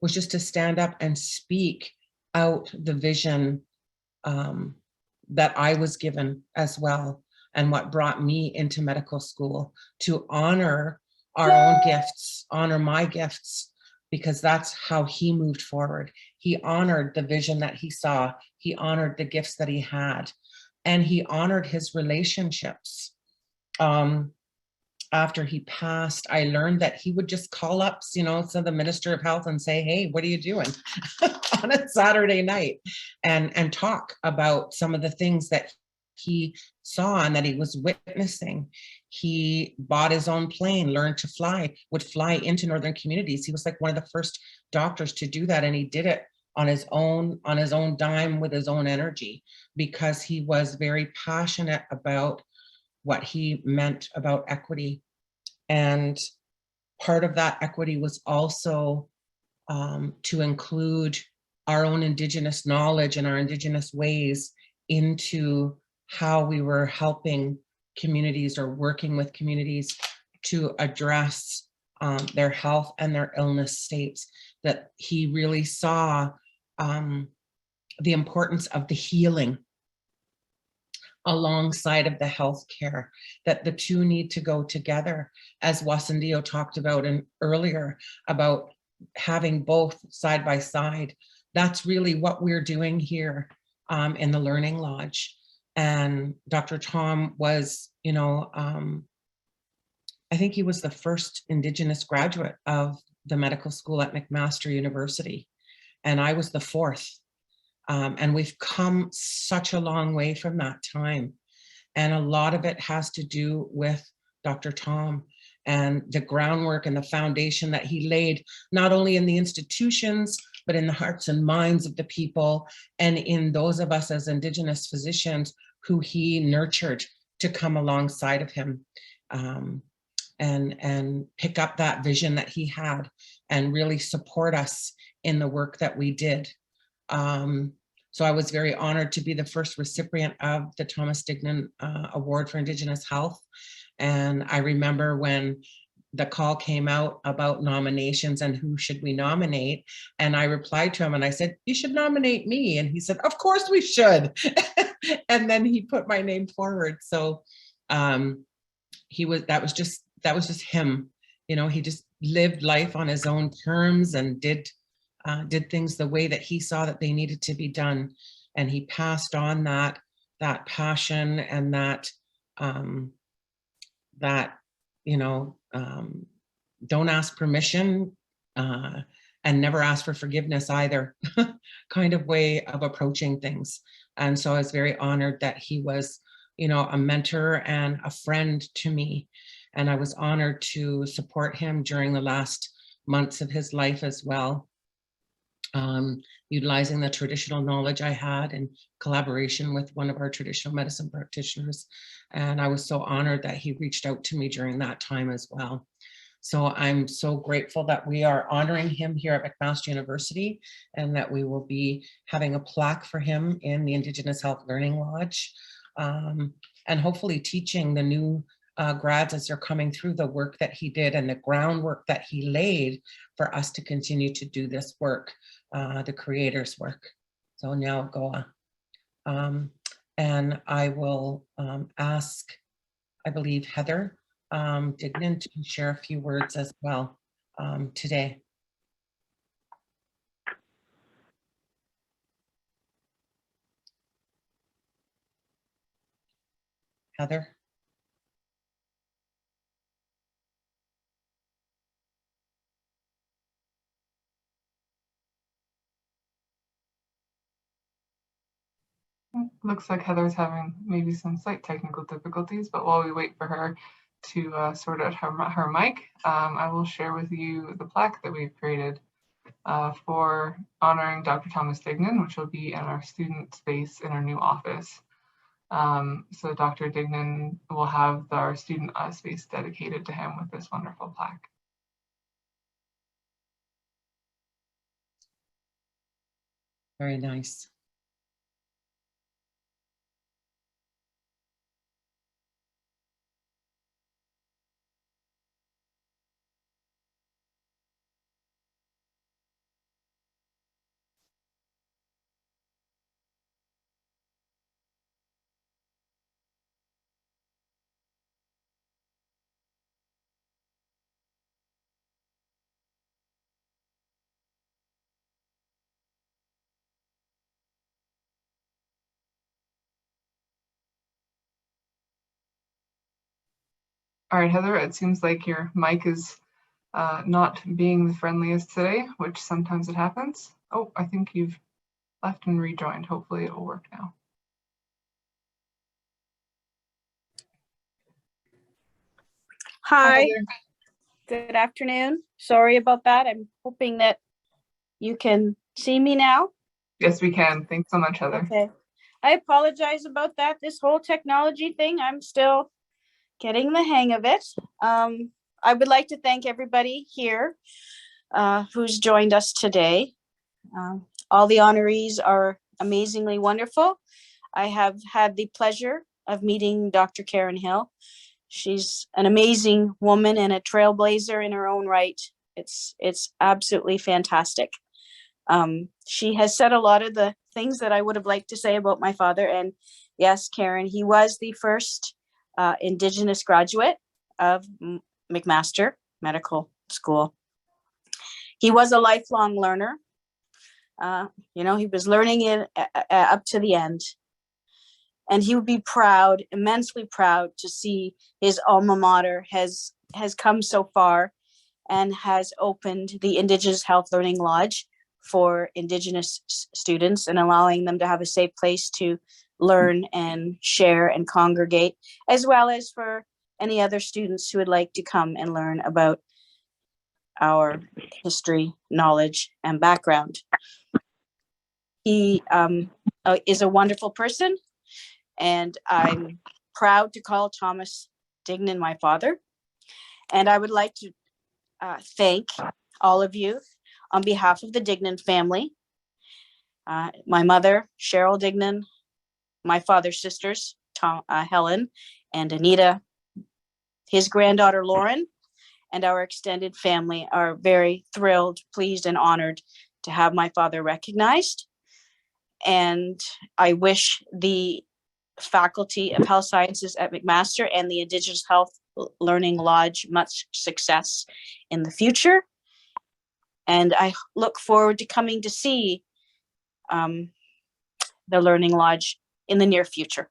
was just to stand up and speak out the vision that I was given as well, and what brought me into medical school, to honor our own gifts, honor my gifts, because that's how he moved forward. He honored the vision that he saw. He honored the gifts that he had, and he honored his relationships. After he passed, I learned that he would just call up, you know, so the Minister of Health and say, hey, what are you doing on a Saturday night? And talk about some of the things that he saw and that he was witnessing. He bought his own plane, learned to fly, would fly into northern communities. He was like one of the first doctors to do that, and he did it on his own dime with his own energy, because he was very passionate about what he meant about equity. And part of that equity was also to include our own Indigenous knowledge and our Indigenous ways into how we were helping communities or working with communities to address their health and their illness states. That he really saw the importance of the healing alongside of the healthcare, that the two need to go together, as Wasandio talked about earlier, about having both side by side. That's really what we're doing here in the Learning Lodge. And Dr. Tom was, you know, I think he was the first Indigenous graduate of the medical school at McMaster University, and I was the fourth. And we've come such a long way from that time. And a lot of it has to do with Dr. Tom and the groundwork and the foundation that he laid, not only in the institutions, but in the hearts and minds of the people, and in those of us as Indigenous physicians who he nurtured to come alongside of him and pick up that vision that he had and really support us in the work that we did. So I was very honored to be the first recipient of the Thomas Dignan Award for Indigenous Health. And I remember when the call came out about nominations and who should we nominate, and I replied to him and I said, you should nominate me. And he said, of course we should. And then he put my name forward. So that was just him. You know, he just lived life on his own terms and did things the way that he saw that they needed to be done. And he passed on that passion and that, don't ask permission and never ask for forgiveness either kind of way of approaching things. And so I was very honored that he was, a mentor and a friend to me. And I was honored to support him during the last months of his life as well, utilizing the traditional knowledge I had in collaboration with one of our traditional medicine practitioners. And I was so honored that he reached out to me during that time as well. So I'm so grateful that we are honoring him here at McMaster University, and that we will be having a plaque for him in the Indigenous Health Learning Lodge, and hopefully teaching the new grads as they're coming through the work that he did and the groundwork that he laid for us to continue to do this work, the creator's work. So now Goa. And I will ask, I believe, Heather Dignan to share a few words as well today. Heather. Looks like Heather's having maybe some slight technical difficulties, but while we wait for her to sort out her mic, I will share with you the plaque that we've created for honoring Dr. Thomas Dignan, which will be in our student space in our new office. So Dr. Dignan will have our student space dedicated to him with this wonderful plaque. Very nice. All right, Heather, it seems like your mic is not being the friendliest today, which sometimes it happens. Oh, I think you've left and rejoined. Hopefully it will work now. Hi, good afternoon. Sorry about that. I'm hoping that you can see me now. Yes, we can. Thanks so much, Heather. Okay. I apologize about that. This whole technology thing, I'm still getting the hang of it. I would like to thank everybody here who's joined us today. All the honorees are amazingly wonderful. I have had the pleasure of meeting Dr. Karen Hill. She's an amazing woman and a trailblazer in her own right. It's absolutely fantastic. She has said a lot of the things that I would have liked to say about my father. And yes, Karen, he was the first Indigenous graduate of McMaster Medical School. He was a lifelong learner. He was learning it up to the end. And he would be proud, immensely proud, to see his alma mater has come so far and has opened the Indigenous Health Learning Lodge for Indigenous students and allowing them to have a safe place to learn and share and congregate, as well as for any other students who would like to come and learn about our history, knowledge, and background. He is a wonderful person, and I'm proud to call Thomas Dignan my father. And I would like to thank all of you on behalf of the Dignan family, my mother, Cheryl Dignan, my father's sisters, Helen and Anita, his granddaughter, Lauren, and our extended family are very thrilled, pleased, and honored to have my father recognized. And I wish the Faculty of Health Sciences at McMaster and the Indigenous Health Learning Lodge much success in the future. And I look forward to coming to see the Learning Lodge in the near future.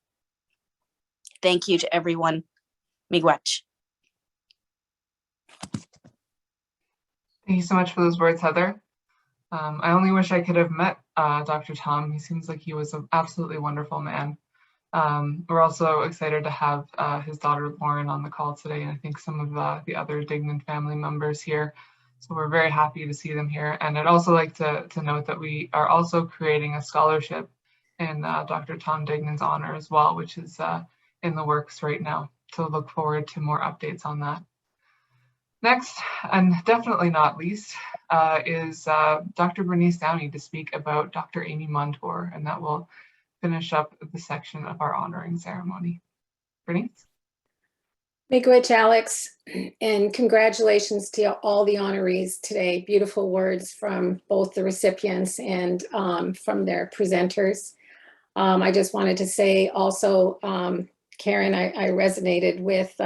Thank you to everyone. Miigwech. Thank you so much for those words, Heather. I only wish I could have met Dr. Tom. He seems like he was an absolutely wonderful man. We're also excited to have his daughter Lauren on the call today, and I think some of the other Dignan family members here. So we're very happy to see them here. And I'd also like to note that we are also creating a scholarship in Dr. Tom Dignan's honor as well, which is in the works right now. So look forward to more updates on that. Next, and definitely not least, is Dr. Bernice Downey to speak about Dr. Amy Montour, and that will finish up the section of our honoring ceremony. Bernice? Miigwech, Alex, and congratulations to all the honorees today. Beautiful words from both the recipients and from their presenters. I just wanted to say also, Karen, I resonated with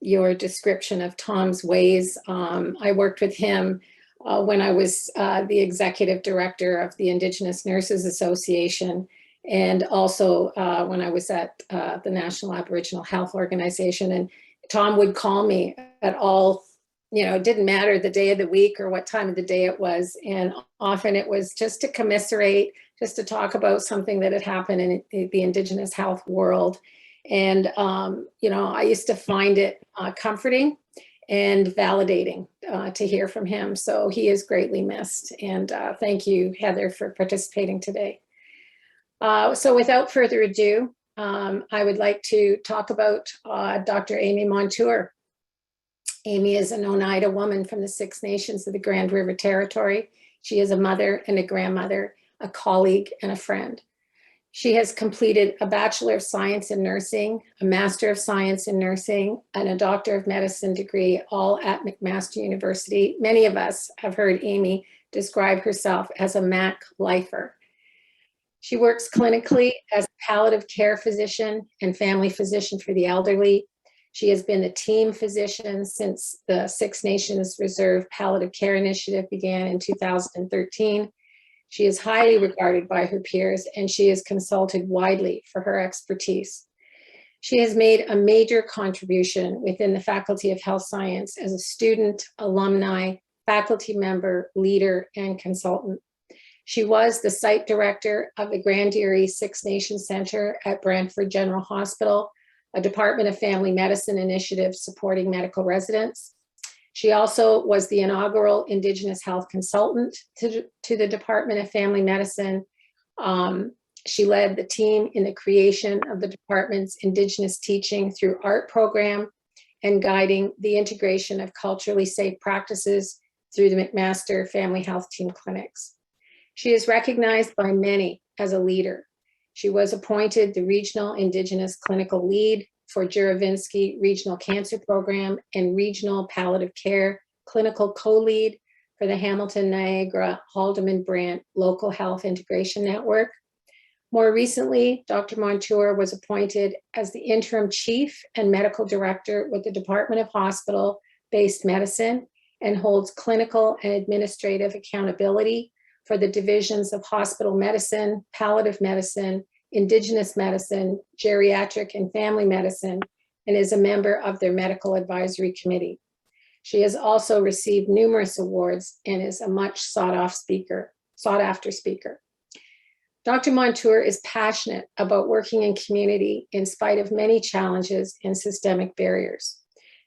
your description of Tom's ways. I worked with him when I was the executive director of the Indigenous Nurses Association, and also when I was at the National Aboriginal Health Organization. And Tom would call me at all, it didn't matter the day of the week or what time of the day it was. And often it was just to commiserate, just to talk about something that had happened in the Indigenous health world. And, I used to find it comforting and validating to hear from him. So he is greatly missed. And thank you, Heather, for participating today. So without further ado, I would like to talk about Dr. Amy Montour. Amy is an Oneida woman from the Six Nations of the Grand River Territory. She is a mother and a grandmother, a colleague and a friend. She has completed a Bachelor of Science in Nursing, a Master of Science in Nursing, and a Doctor of Medicine degree, all at McMaster University. Many of us have heard Amy describe herself as a Mac lifer. She works clinically as a palliative care physician and family physician for the elderly. She has been the team physician since the Six Nations Reserve Palliative Care Initiative began in 2013. She is highly regarded by her peers, and she is consulted widely for her expertise. She has made a major contribution within the Faculty of Health Science as a student, alumni, faculty member, leader, and consultant. She was the site director of the Grand Erie Six Nations Center at Brantford General Hospital, a Department of Family Medicine initiative supporting medical residents. She also was the inaugural Indigenous Health Consultant to the Department of Family Medicine. She led the team in the creation of the department's Indigenous Teaching through Art program and guiding the integration of culturally safe practices through the McMaster Family Health Team clinics. She is recognized by many as a leader. She was appointed the Regional Indigenous Clinical Lead for Juravinski Regional Cancer Program and Regional Palliative Care Clinical Co-Lead for the Hamilton, Niagara, Haldeman Brant Local Health Integration Network. More recently, Dr. Montour was appointed as the Interim Chief and Medical Director with the Department of Hospital-Based Medicine and holds clinical and administrative accountability for the divisions of hospital medicine, palliative medicine, Indigenous medicine, geriatric and family medicine, and is a member of their medical advisory committee. She has also received numerous awards and is a much sought after speaker. Dr. Montour is passionate about working in community in spite of many challenges and systemic barriers.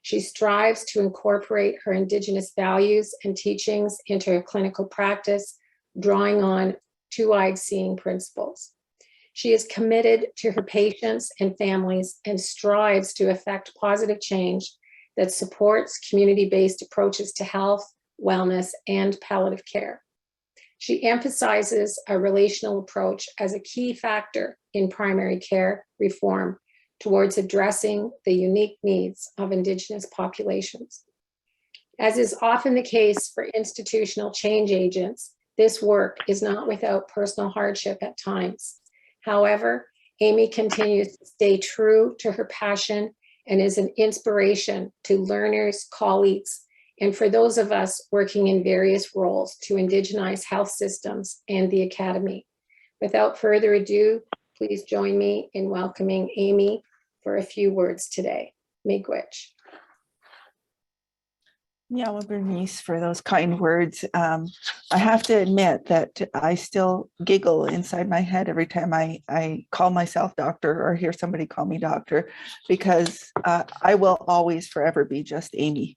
She strives to incorporate her Indigenous values and teachings into her clinical practice, drawing on two-eyed seeing principles. She is committed to her patients and families and strives to effect positive change that supports community-based approaches to health, wellness, and palliative care. She emphasizes a relational approach as a key factor in primary care reform towards addressing the unique needs of Indigenous populations. As is often the case for institutional change agents, this work is not without personal hardship at times. However, Amy continues to stay true to her passion and is an inspiration to learners, colleagues, and for those of us working in various roles to indigenize health systems and the Academy. Without further ado, please join me in welcoming Amy for a few words today. Miigwech. Yeah, Bernice, for those kind words. I have to admit that I still giggle inside my head every time I call myself doctor or hear somebody call me doctor, because I will always forever be just Amy.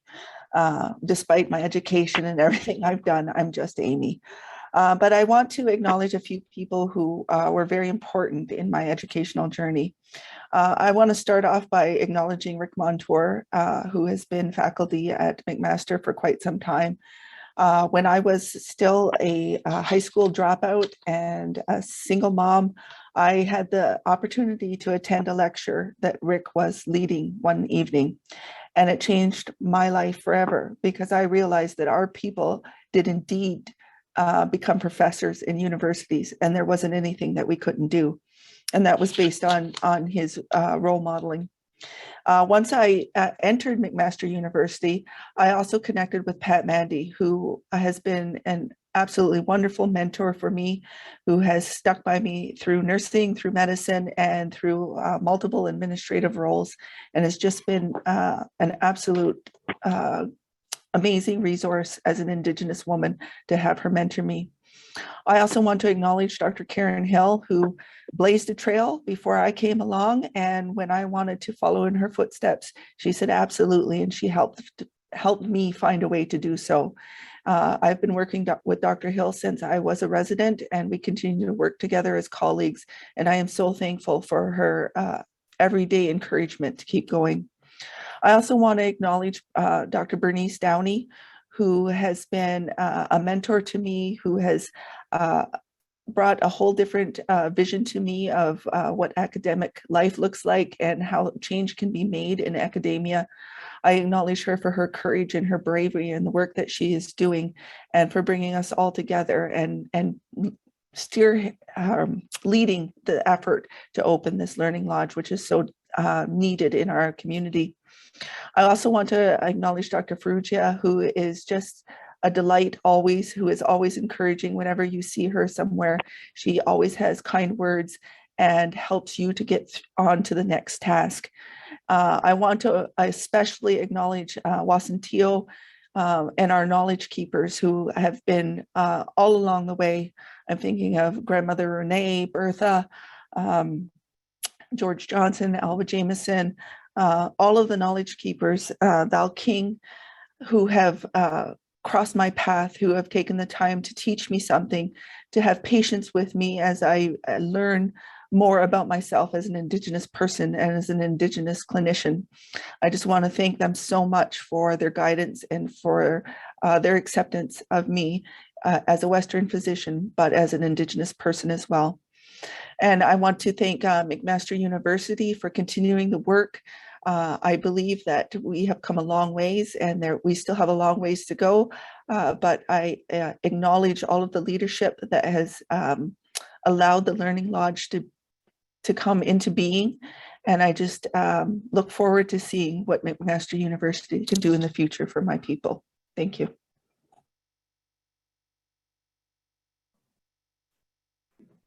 Despite my education and everything I've done, I'm just Amy. But I want to acknowledge a few people who were very important in my educational journey. I want to start off by acknowledging Rick Montour, who has been faculty at McMaster for quite some time. When I was still a high school dropout and a single mom, I had the opportunity to attend a lecture that Rick was leading one evening. And it changed my life forever, because I realized that our people did indeed become professors in universities, and there wasn't anything that we couldn't do. And that was based on his role modeling. Once I entered McMaster University, I also connected with Pat Mandy, who has been an absolutely wonderful mentor for me, who has stuck by me through nursing, through medicine, and through multiple administrative roles, and has just been an absolute amazing resource as an Indigenous woman to have her mentor me. I also want to acknowledge Dr. Karen Hill, who blazed a trail before I came along. And when I wanted to follow in her footsteps, she said, absolutely. And she helped me find a way to do so. I've been working with Dr. Hill since I was a resident, and we continue to work together as colleagues. And I am so thankful for her everyday encouragement to keep going. I also want to acknowledge Dr. Bernice Downey, who has been a mentor to me, who has brought a whole different vision to me of what academic life looks like and how change can be made in academia. I acknowledge her for her courage and her bravery and the work that she is doing, and for bringing us all together and leading the effort to open this learning lodge, which is so needed in our community. I also want to acknowledge Dr. Ferrugia, who is just a delight always, who is always encouraging whenever you see her somewhere. She always has kind words and helps you to get on to the next task. I want to especially acknowledge Wasantio and our knowledge keepers who have been all along the way. I'm thinking of Grandmother Renee, Bertha, George Johnson, Alva Jameson, all of the knowledge keepers, Val King, who have crossed my path, who have taken the time to teach me something, to have patience with me as I learn more about myself as an Indigenous person and as an Indigenous clinician. I just want to thank them so much for their guidance and for their acceptance of me as a Western physician, but as an Indigenous person as well. And I want to thank McMaster University for continuing the work. I believe that we have come a long ways, and we still have a long ways to go, but I acknowledge all of the leadership that has allowed the Learning Lodge to come into being. And I just look forward to seeing what McMaster University can do in the future for my people. Thank you.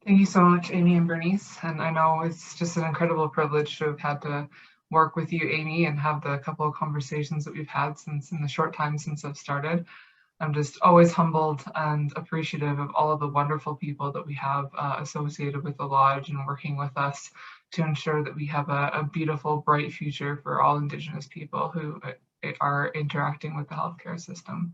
Thank you so much, Amy and Bernice. And I know it's just an incredible privilege to have had to work with you, Amy, and have the couple of conversations that we've had since in the short time since I've started. I'm just always humbled and appreciative of all of the wonderful people that we have associated with the Lodge and working with us to ensure that we have a beautiful, bright future for all Indigenous people who are interacting with the healthcare system.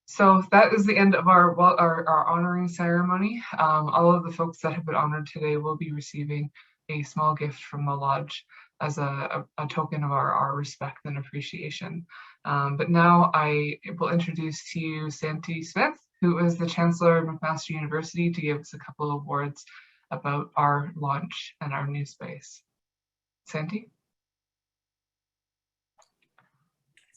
So that is the end of our honoring ceremony. All of the folks that have been honored today will be receiving a small gift from the Lodge as a token of our respect and appreciation. But now I will introduce to you Santi Smith, who is the Chancellor of McMaster University, to give us a couple of words about our launch and our new space. Santi?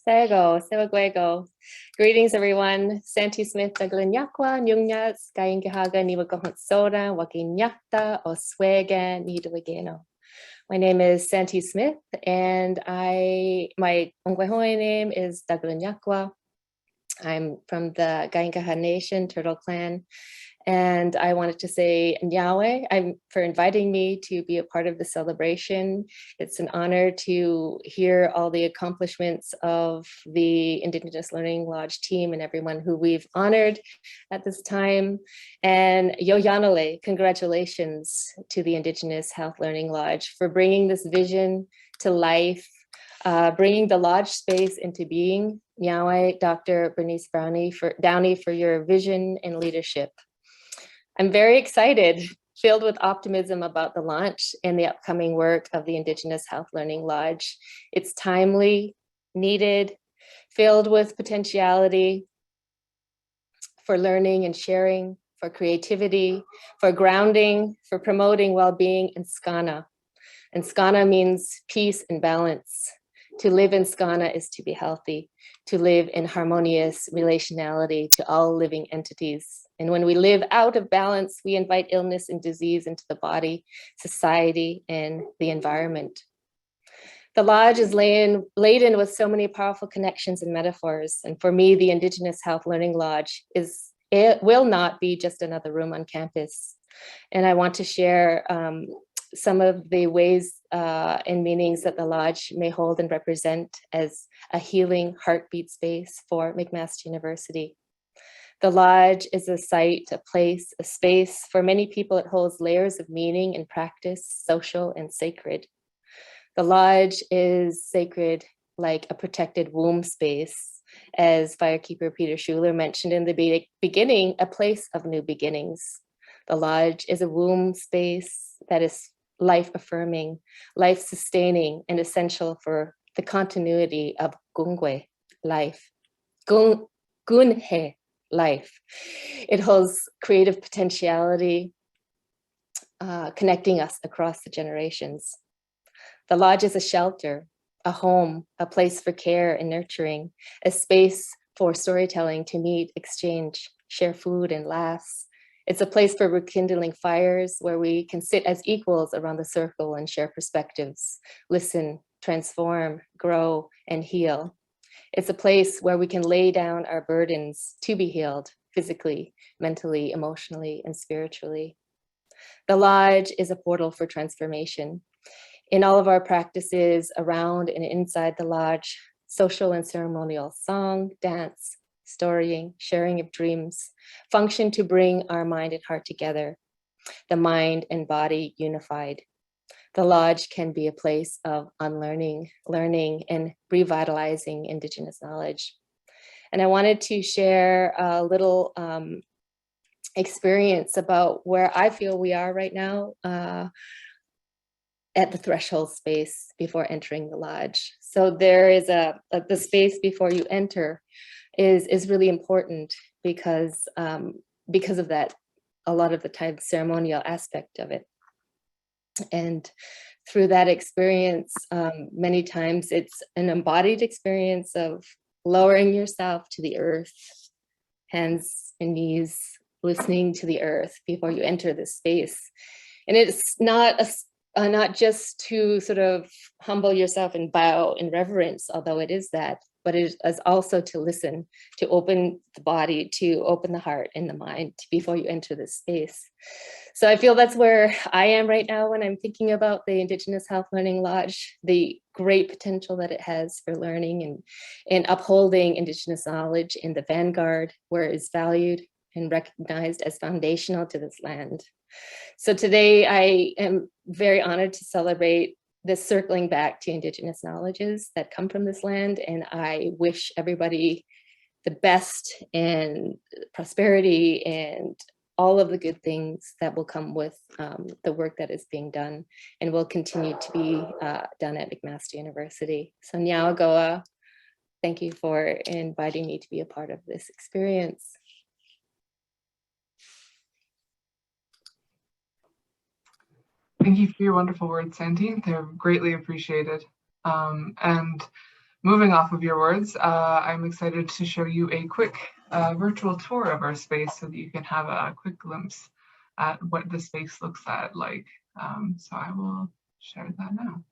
Sego, Sewaguego. Greetings, everyone. Santi Smith, Daglinyakwa, Nyungnya, Skayingahaga, Niwagahut Soda, Wakinyakta, Oswega, Nidwageno. My name is Santi Smith, and my Ongwehoe name is Daglanyakwa. I'm from the Gaingaha Nation, Turtle Clan, and I wanted to say Nyawe for inviting me to be a part of the celebration. It's an honor to hear all the accomplishments of the Indigenous Learning Lodge team and everyone who we've honored at this time. And Yoyanole, congratulations to the Indigenous Health Learning Lodge for bringing this vision to life, bringing the lodge space into being. Nyawe, Dr. Bernice Downey for your vision and leadership. I'm very excited, filled with optimism about the launch and the upcoming work of the Indigenous Health Learning Lodge. It's timely, needed, filled with potentiality for learning and sharing, for creativity, for grounding, for promoting well-being in Skana. And Skana means peace and balance. To live in Skana is to be healthy, to live in harmonious relationality to all living entities. And when we live out of balance, we invite illness and disease into the body, society, and the environment. The lodge is laden with so many powerful connections and metaphors. And for me, the Indigenous Health Learning Lodge will not be just another room on campus. And I want to share some of the ways and meanings that the lodge may hold and represent as a healing heartbeat space for McMaster University. The lodge is a site, a place, a space. For many people, it holds layers of meaning and practice, social and sacred. The lodge is sacred, like a protected womb space, as Firekeeper Peter Schuler mentioned in the beginning, a place of new beginnings. The lodge is a womb space that is life-affirming, life-sustaining, and essential for the continuity of Gungwe life. Gunhe life. It holds creative potentiality, connecting us across the generations. The lodge is a shelter, a home, a place for care and nurturing, a space for storytelling to meet, exchange, share food and laughs. It's a place for rekindling fires where we can sit as equals around the circle and share perspectives, listen, transform, grow, and heal. It's a place where we can lay down our burdens to be healed physically, mentally, emotionally, and spiritually. The lodge is a portal for transformation. In all of our practices around and inside the lodge, social and ceremonial song, dance, storying, sharing of dreams, function to bring our mind and heart together, the mind and body unified. The lodge can be a place of unlearning, learning, and revitalizing Indigenous knowledge. And I wanted to share a little experience about where I feel we are right now at the threshold space before entering the lodge. So there is the space before you enter is really important because of that, a lot of the time ceremonial aspect of it. And through that experience, many times it's an embodied experience of lowering yourself to the earth, hands and knees, listening to the earth before you enter this space. And it's not just to sort of humble yourself and bow in reverence, although it is that, but it is also to listen, to open the body, to open the heart and the mind before you enter this space. So I feel that's where I am right now when I'm thinking about the Indigenous Health Learning Lodge, the great potential that it has for learning and upholding Indigenous knowledge in the vanguard, where it is valued and recognized as foundational to this land. So today I am very honored to celebrate this circling back to Indigenous knowledges that come from this land. And I wish everybody the best and prosperity and all of the good things that will come with the work that is being done and will continue to be done at McMaster University. So Nyawagoa, thank you for inviting me to be a part of this experience. Thank you for your wonderful words, Santi. They're greatly appreciated. And moving off of your words, I'm excited to show you a quick virtual tour of our space so that you can have a quick glimpse at what the space looks like. So I will share that now.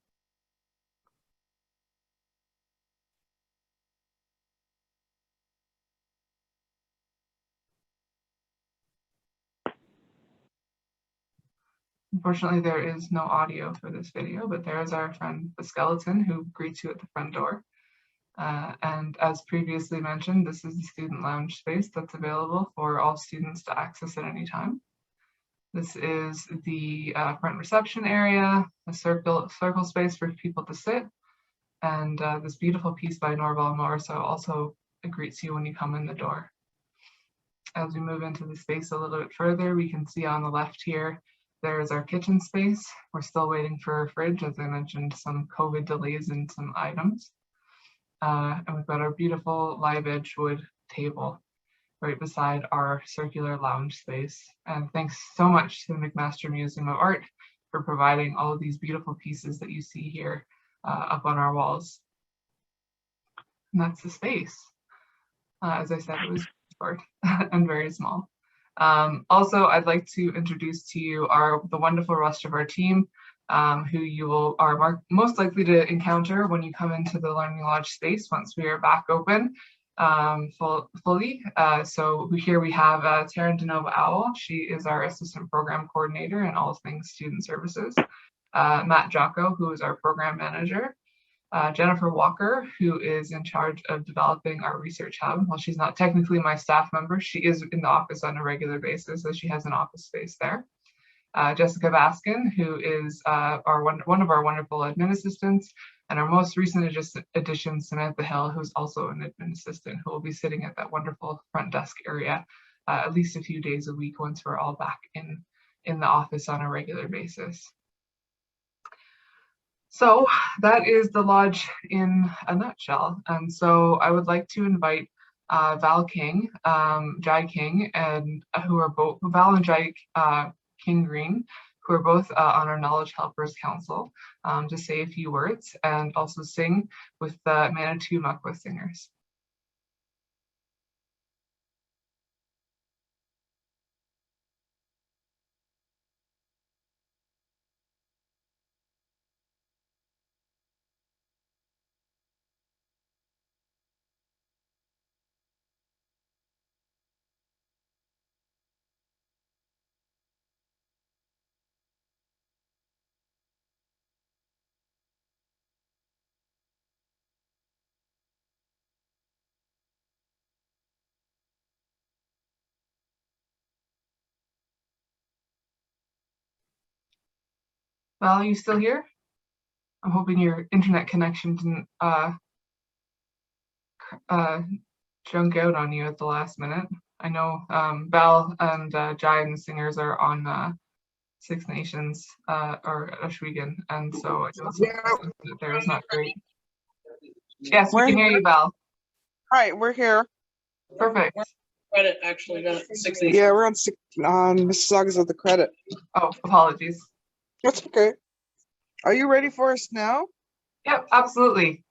Unfortunately, there is no audio for this video, but there is our friend, the skeleton, who greets you at the front door. And as previously mentioned, this is the student lounge space that's available for all students to access at any time. This is the front reception area, a circle space for people to sit, and this beautiful piece by Norval Morrisseau also greets you when you come in the door. As we move into the space a little bit further, we can see on the left here, there's our kitchen space. We're still waiting for a fridge, as I mentioned, some COVID delays in some items. And we've got our beautiful live edge wood table right beside our circular lounge space. And thanks so much to the McMaster Museum of Art for providing all of these beautiful pieces that you see here up on our walls. And that's the space. As I said, it was short and very small. Also, I'd like to introduce to you the wonderful rest of our team, who you are most likely to encounter when you come into the Learning Lodge space once we are back open fully. So here we have Taryn Denova Owl. She is our assistant program coordinator in all things student services. Matt Jocko, who is our program manager. Jennifer Walker, who is in charge of developing our research hub. While she's not technically my staff member, she is in the office on a regular basis, so she has an office space there. Jessica Baskin, who is one of our wonderful admin assistants, and our most recent addition, Samantha Hill, who's also an admin assistant, who will be sitting at that wonderful front desk area at least a few days a week once we're all back in the office on a regular basis. So that is the lodge in a nutshell. And so I would like to invite Val King, Jai King, and who are both Val and Jai King Green, who are both on our Knowledge Helpers Council, to say a few words and also sing with the Manitou Muckwa Singers. Val, are you still here? I'm hoping your internet connection didn't junk out on you at the last minute. I know Val and Jai and the singers are on Six Nations or Oshwegan, and so it was there is not great. Yes, we can hear you, Val. All right, we're here. Perfect. Credit actually got 6 Nations. Yeah, we're on Mississaugas of the credit. Oh, apologies. That's okay. Are you ready for us now? Yep, absolutely.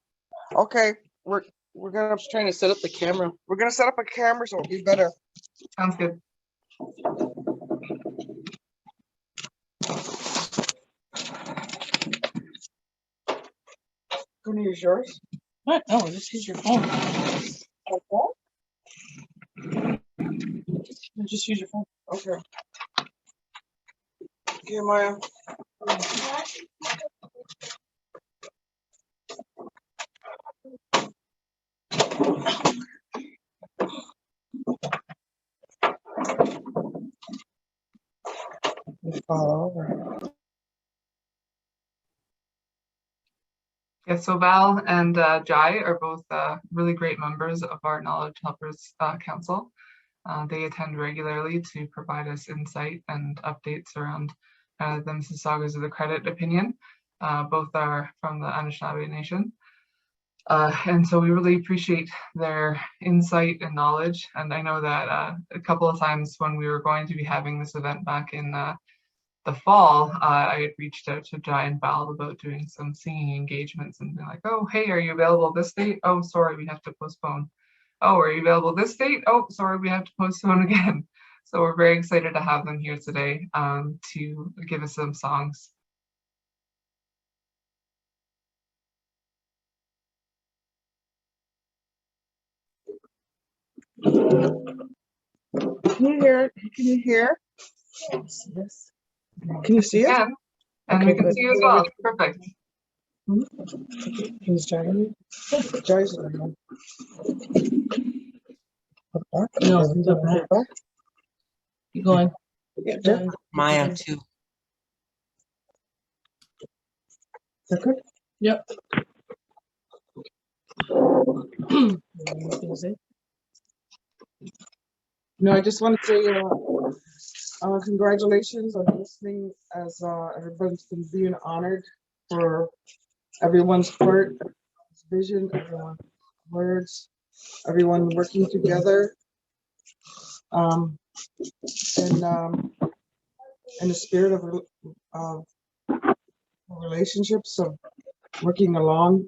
Okay, we're gonna trying to set up the camera. We're gonna set up a camera so it'll be better. Sounds good. Gonna use yours? What? No, just use your phone. Okay. Just use your phone. Okay. Okay, Maya. Fall over. Yeah, so Val and Jai are both really great members of our Knowledge Helpers Council. They attend regularly to provide us insight and updates around the Mississaugas of the Credit opinion. Both are from the Anishinaabe Nation. And so we really appreciate their insight and knowledge. And I know that a couple of times when we were going to be having this event back in the fall, I had reached out to Jai and Val about doing some singing engagements and been like, oh, hey, are you available this date? Oh, sorry, we have to postpone. Oh, are you available this date? Oh, sorry, we have to postpone again. So we're very excited to have them here today to give us some songs. Can you hear? Can you hear? Yes. Can you see it? Yeah, and we can see you as well. Perfect. Can you start me? Joyce. No, back. Keep going. Yeah. Maya too. Is that good? Yep. No, I just want to say congratulations on listening as everybody's been being honored for everyone's part, vision, everyone's words, everyone working together in the spirit of relationships, of working along.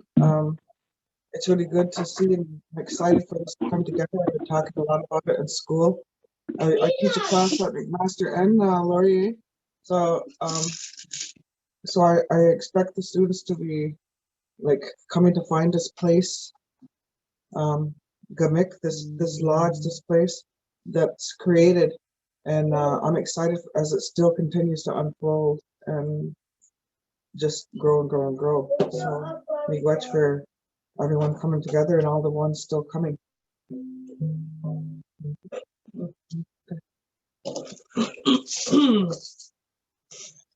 It's really good to see, and I'm excited for us to come together. I've been talking a lot about it at school. I teach a class at McMaster and Laurier, so I expect the students to be like coming to find this place, Gamik, this lodge, this place that's created, and I'm excited as it still continues to unfold and just grow and grow and grow. So we watch for everyone coming together and all the ones still coming.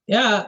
Yeah.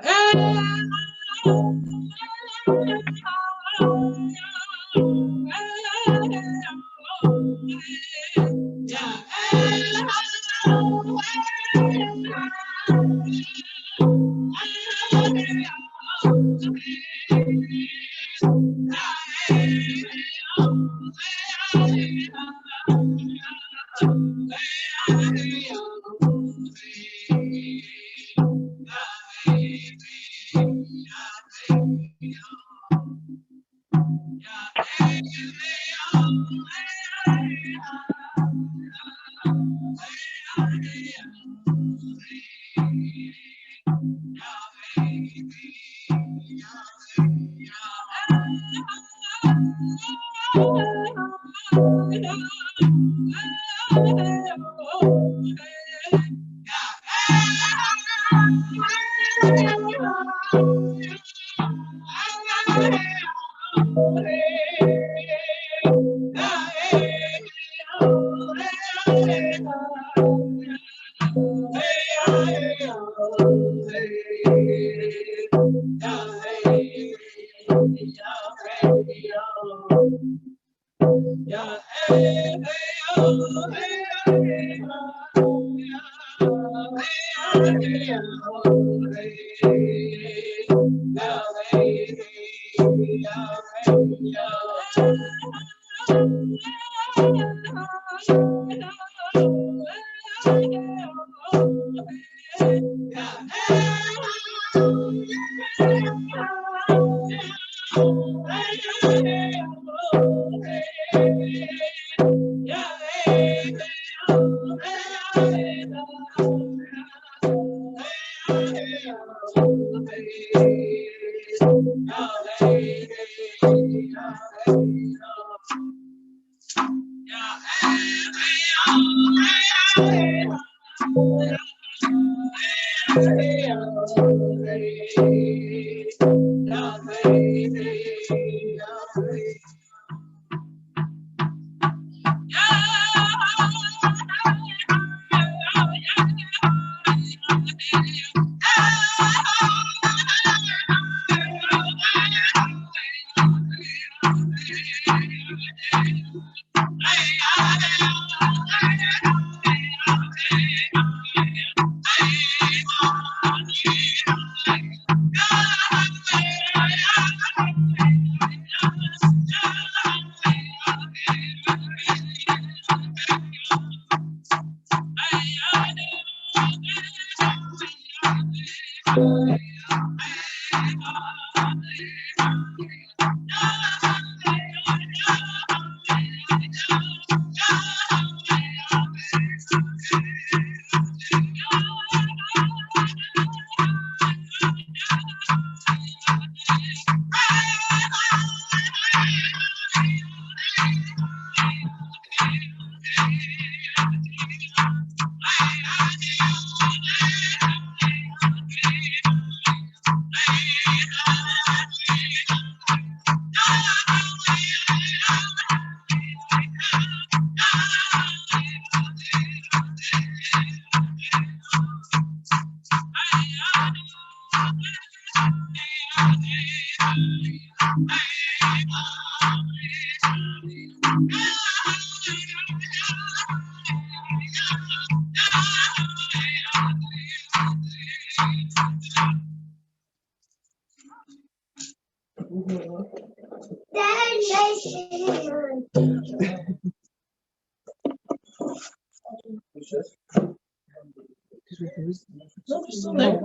No, she's still there.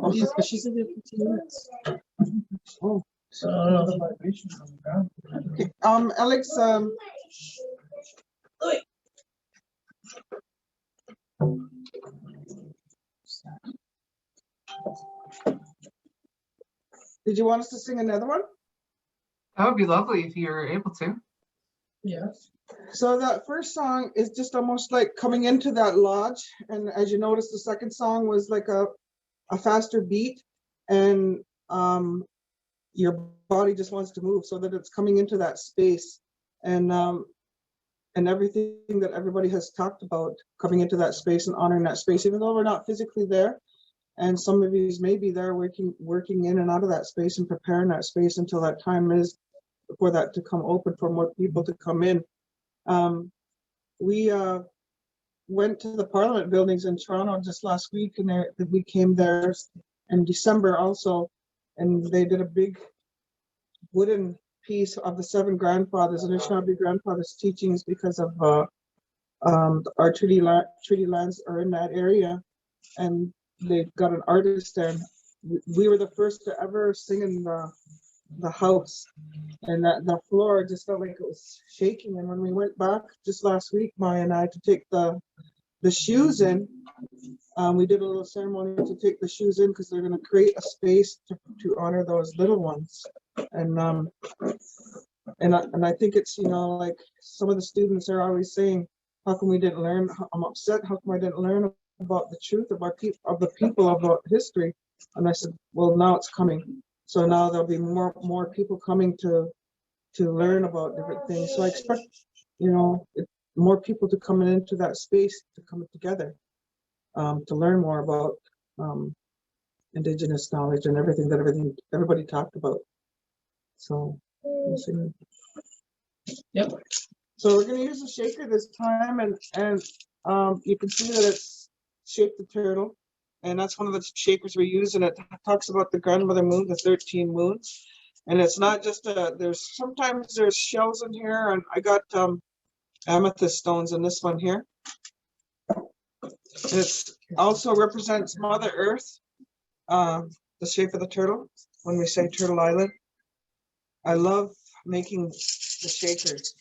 She's in there 15 minutes. Oh. So I don't know the vibrations on the ground. Okay, Alex, did you want us to sing another one? That would be lovely if you're able to. Yes. So that first song is just almost like coming into that lodge. And as you notice, the second song was like a faster beat, and your body just wants to move, so that it's coming into that space. And everything that everybody has talked about, coming into that space and honoring that space, even though we're not physically there. And some of you may be there working in and out of that space and preparing that space until that time is for that to come open, for more people to come in. We went to the Parliament buildings in Toronto just last week, and we came there in December also, and they did a big wooden piece of the 7 grandfathers, and Anishinaabe grandfathers' teachings, because of our treaty lands are in that area, and they got an artist there. We were the first to ever sing in the house, and the floor just felt like it was shaking. And when we went back just last week, Maya and I, to take the shoes in, we did a little ceremony to take the shoes in, because they're going to create a space to honor those little ones. And I think it's, like some of the students are always saying, how come we didn't learn? I'm upset. How come I didn't learn about the truth of the people, about history? And I said, well, now it's coming. So now there'll be more people coming to learn about different things. So I expect, more people to come into that space, to come together, to learn more about Indigenous knowledge and everything that everybody talked about. So, yep. So we're going to use a shaker this time, and you can see that it's shaped the turtle, and that's one of the shakers we use, and it talks about the grandmother moon, the 13 moons, and it's not just sometimes there's shells in here, and I got amethyst stones in this one here. It also represents Mother Earth, the shape of the turtle, when we say Turtle Island. I love making the shakers.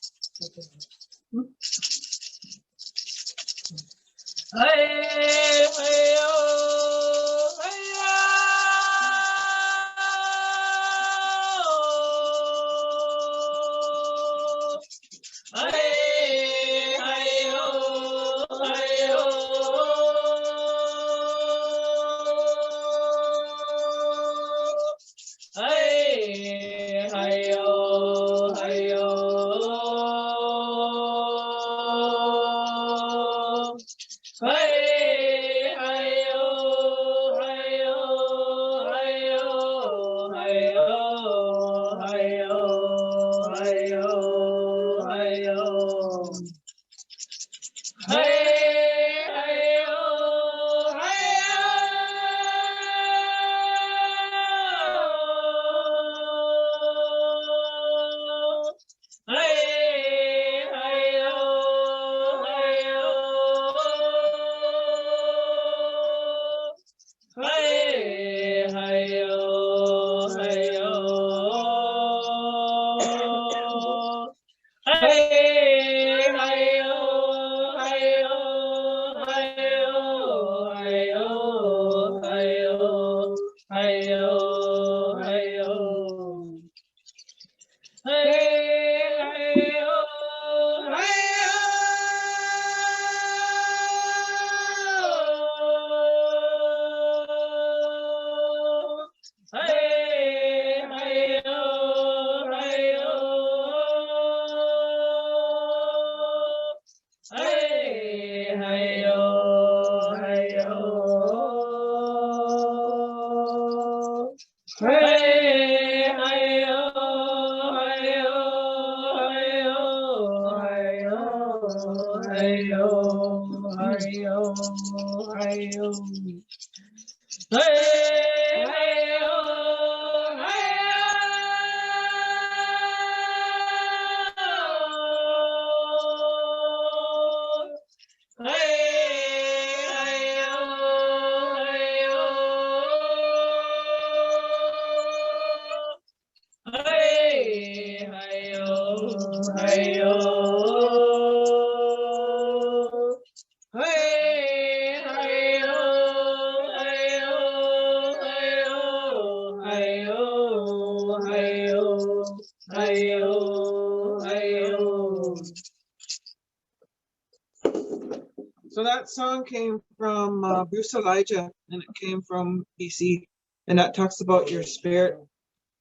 So that song came from Bruce Elijah, and it came from BC, and that talks about your spirit,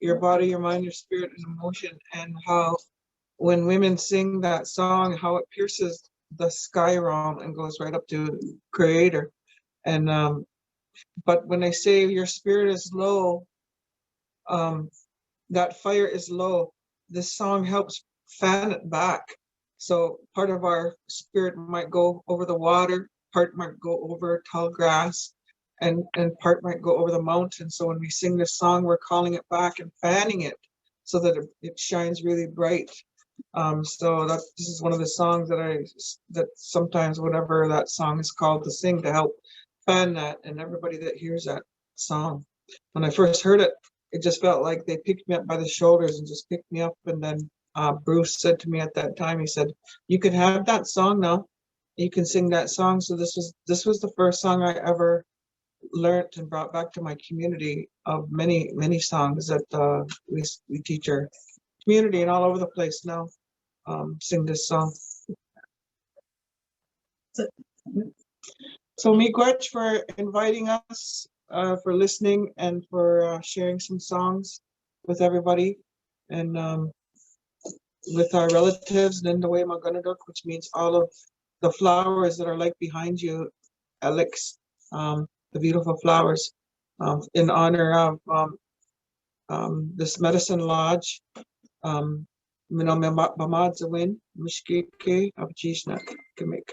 your body, your mind, your spirit, and emotion, and how when women sing that song, how it pierces the sky realm and goes right up to Creator. And but when they say your spirit is low, that fire is low, this song helps fan it back. So part of our spirit might go over the water, part might go over tall grass, and part might go over the mountain. So when we sing this song, we're calling it back and fanning it so that it shines really bright. So this is one of the songs that sometimes whenever that song is called to sing to help fan that, and everybody that hears that song. When I first heard it, it just felt like they picked me up by the shoulders and just picked me up. And then Bruce said to me at that time, he said, "You can have that song now. You can sing that song." So this was the first song I ever learned and brought back to my community of many songs that we teach our community and all over the place now. Sing this song. So miigwech for inviting us, for listening, and for sharing some songs with everybody, and with our relatives, Nindaway Maganadok, which means all of the flowers that are like behind you, Alex, the beautiful flowers, in honor of this medicine lodge. Minamamadzawin, Mishkeke of Jishnak Kamik.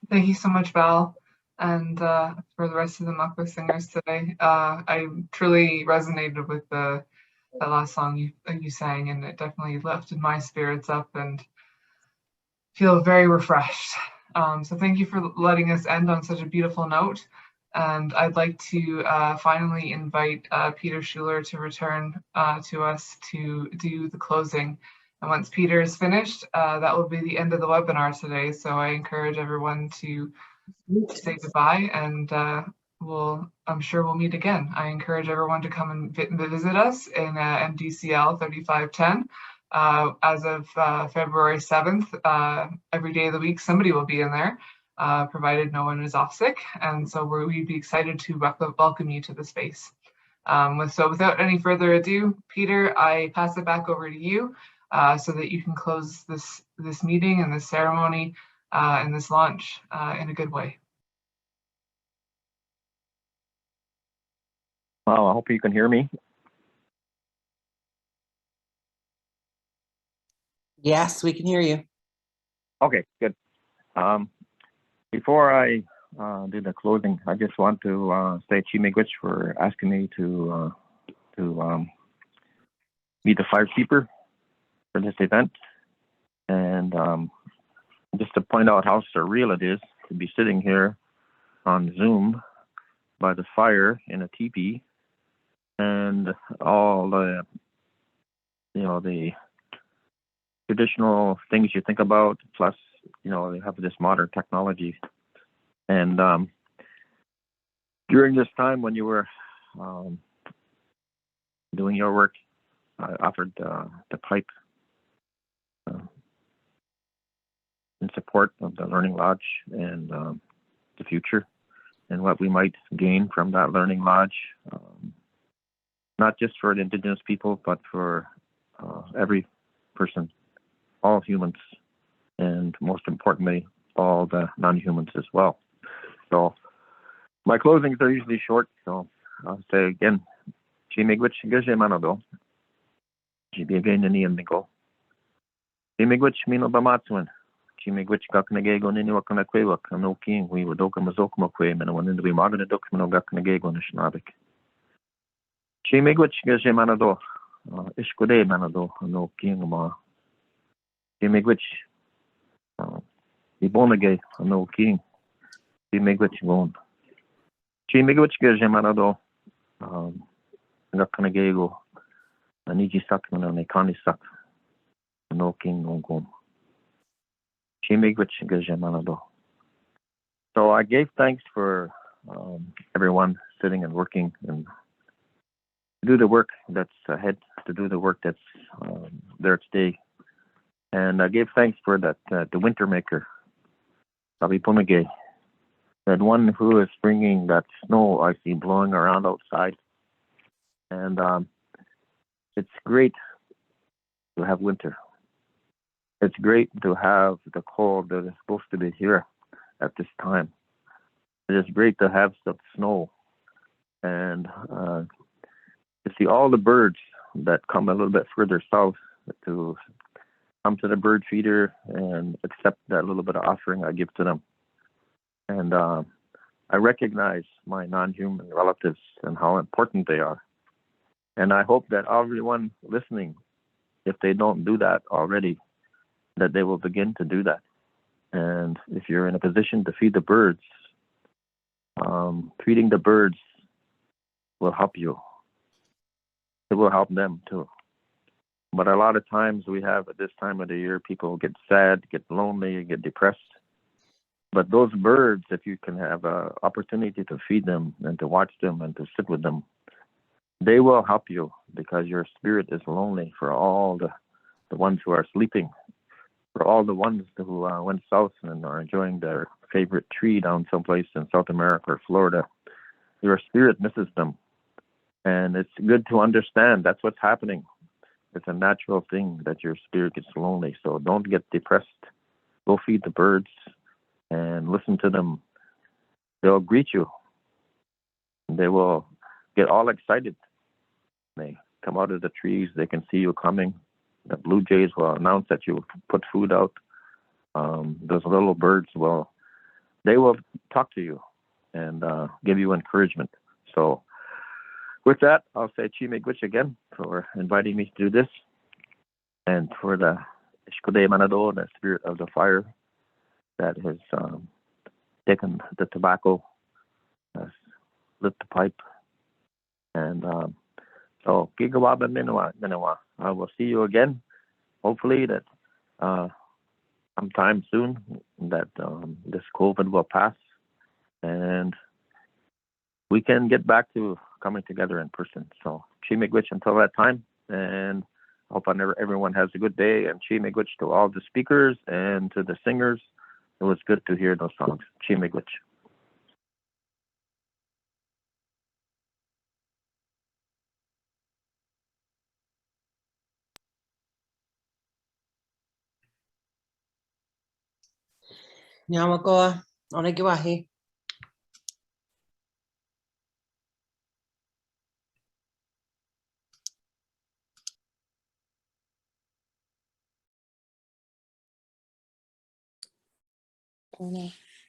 Thank you so much, Val, and for the rest of the Makwa singers today. I truly resonated with that last song you sang, and it definitely lifted my spirits up and feel very refreshed. So thank you for letting us end on such a beautiful note. And I'd like to finally invite Peter Schuler to return to us to do the closing. And once Peter is finished, that will be the end of the webinar today. So I encourage everyone to say goodbye, and I'm sure we'll meet again. I encourage everyone to come and visit us in MDCL 3510. As of February 7th, every day of the week, somebody will be in there, provided no one is off sick. And so we'd be excited to welcome you to the space. So without any further ado, Peter, I pass it back over to you so that you can close this meeting and this ceremony and this launch in a good way. Wow, I hope you can hear me. Yes, we can hear you. Okay, good. Before I do the closing, I just want to say miigwech for asking me to be the firekeeper for this event, and just to point out how surreal it is to be sitting here on Zoom by the fire in a teepee, and all the the traditional things you think about, plus they have this modern technology. And during this time when you were doing your work, I offered the pipe in support of the Learning Lodge and the future and what we might gain from that Learning Lodge, not just for the Indigenous people, but for every person, all humans, and most importantly, all the non-humans as well. So my closings are usually short, so I'll say again, miigwech gaje manado, jibiagay nani indigo. Miigwech mino bamatsuan, Chimigwich Gaknagego Niniwakanakwewak, and no king, we were Dokamasokmakwe, and one in the Wimagana Dokmano Gaknagego Nishnabik. Chimigwich Gajimanado, Ishkode Manado, no king ma. Chimigwich, Ibonagay, no king. Chimigwich Bon. Chimigwich Gajimanado, Gaknagego, Aniji Sakman and Ekani Sak, no king Gongom. So I gave thanks for everyone sitting and working and to do the work that's ahead, to do the work that's there today. And I gave thanks for that, the winter maker, Sabi Punage, that one who is bringing that snow I see blowing around outside. And it's great to have winter. It's great to have the cold that is supposed to be here at this time. It is great to have some snow and to see all the birds that come a little bit further south to come to the bird feeder and accept that little bit of offering I give to them. And I recognize my non-human relatives and how important they are. And I hope that everyone listening, if they don't do that already, that they will begin to do that. And if you're in a position to feed the birds, feeding the birds will help you. It will help them too. But a lot of times we have at this time of the year, people get sad, get lonely, get depressed. But those birds, if you can have an opportunity to feed them and to watch them and to sit with them, they will help you because your spirit is lonely for all the ones who are sleeping. For all the ones who went south and are enjoying their favorite tree down someplace in South America or Florida, your spirit misses them. And it's good to understand that's what's happening. It's a natural thing that your spirit gets lonely. So don't get depressed. Go feed the birds and listen to them. They'll greet you. They will get all excited. They come out of the trees. They can see you coming. The blue jays will announce that you put food out. Those little birds they will talk to you and give you encouragement. So with that, I'll say Chimigwich again for inviting me to do this. And for the Ishkode Manado, the spirit of the fire that has taken the tobacco, lit the pipe. And so, Gigawaba Minawa. I will see you again. Hopefully that sometime soon that this COVID will pass and we can get back to coming together in person. So, Chimigwich until that time, and hope everyone has a good day. And Chimigwich to all the speakers and to the singers. It was good to hear those songs. Chimigwich. Nyamagoa, Onegiwahi. Oh, no.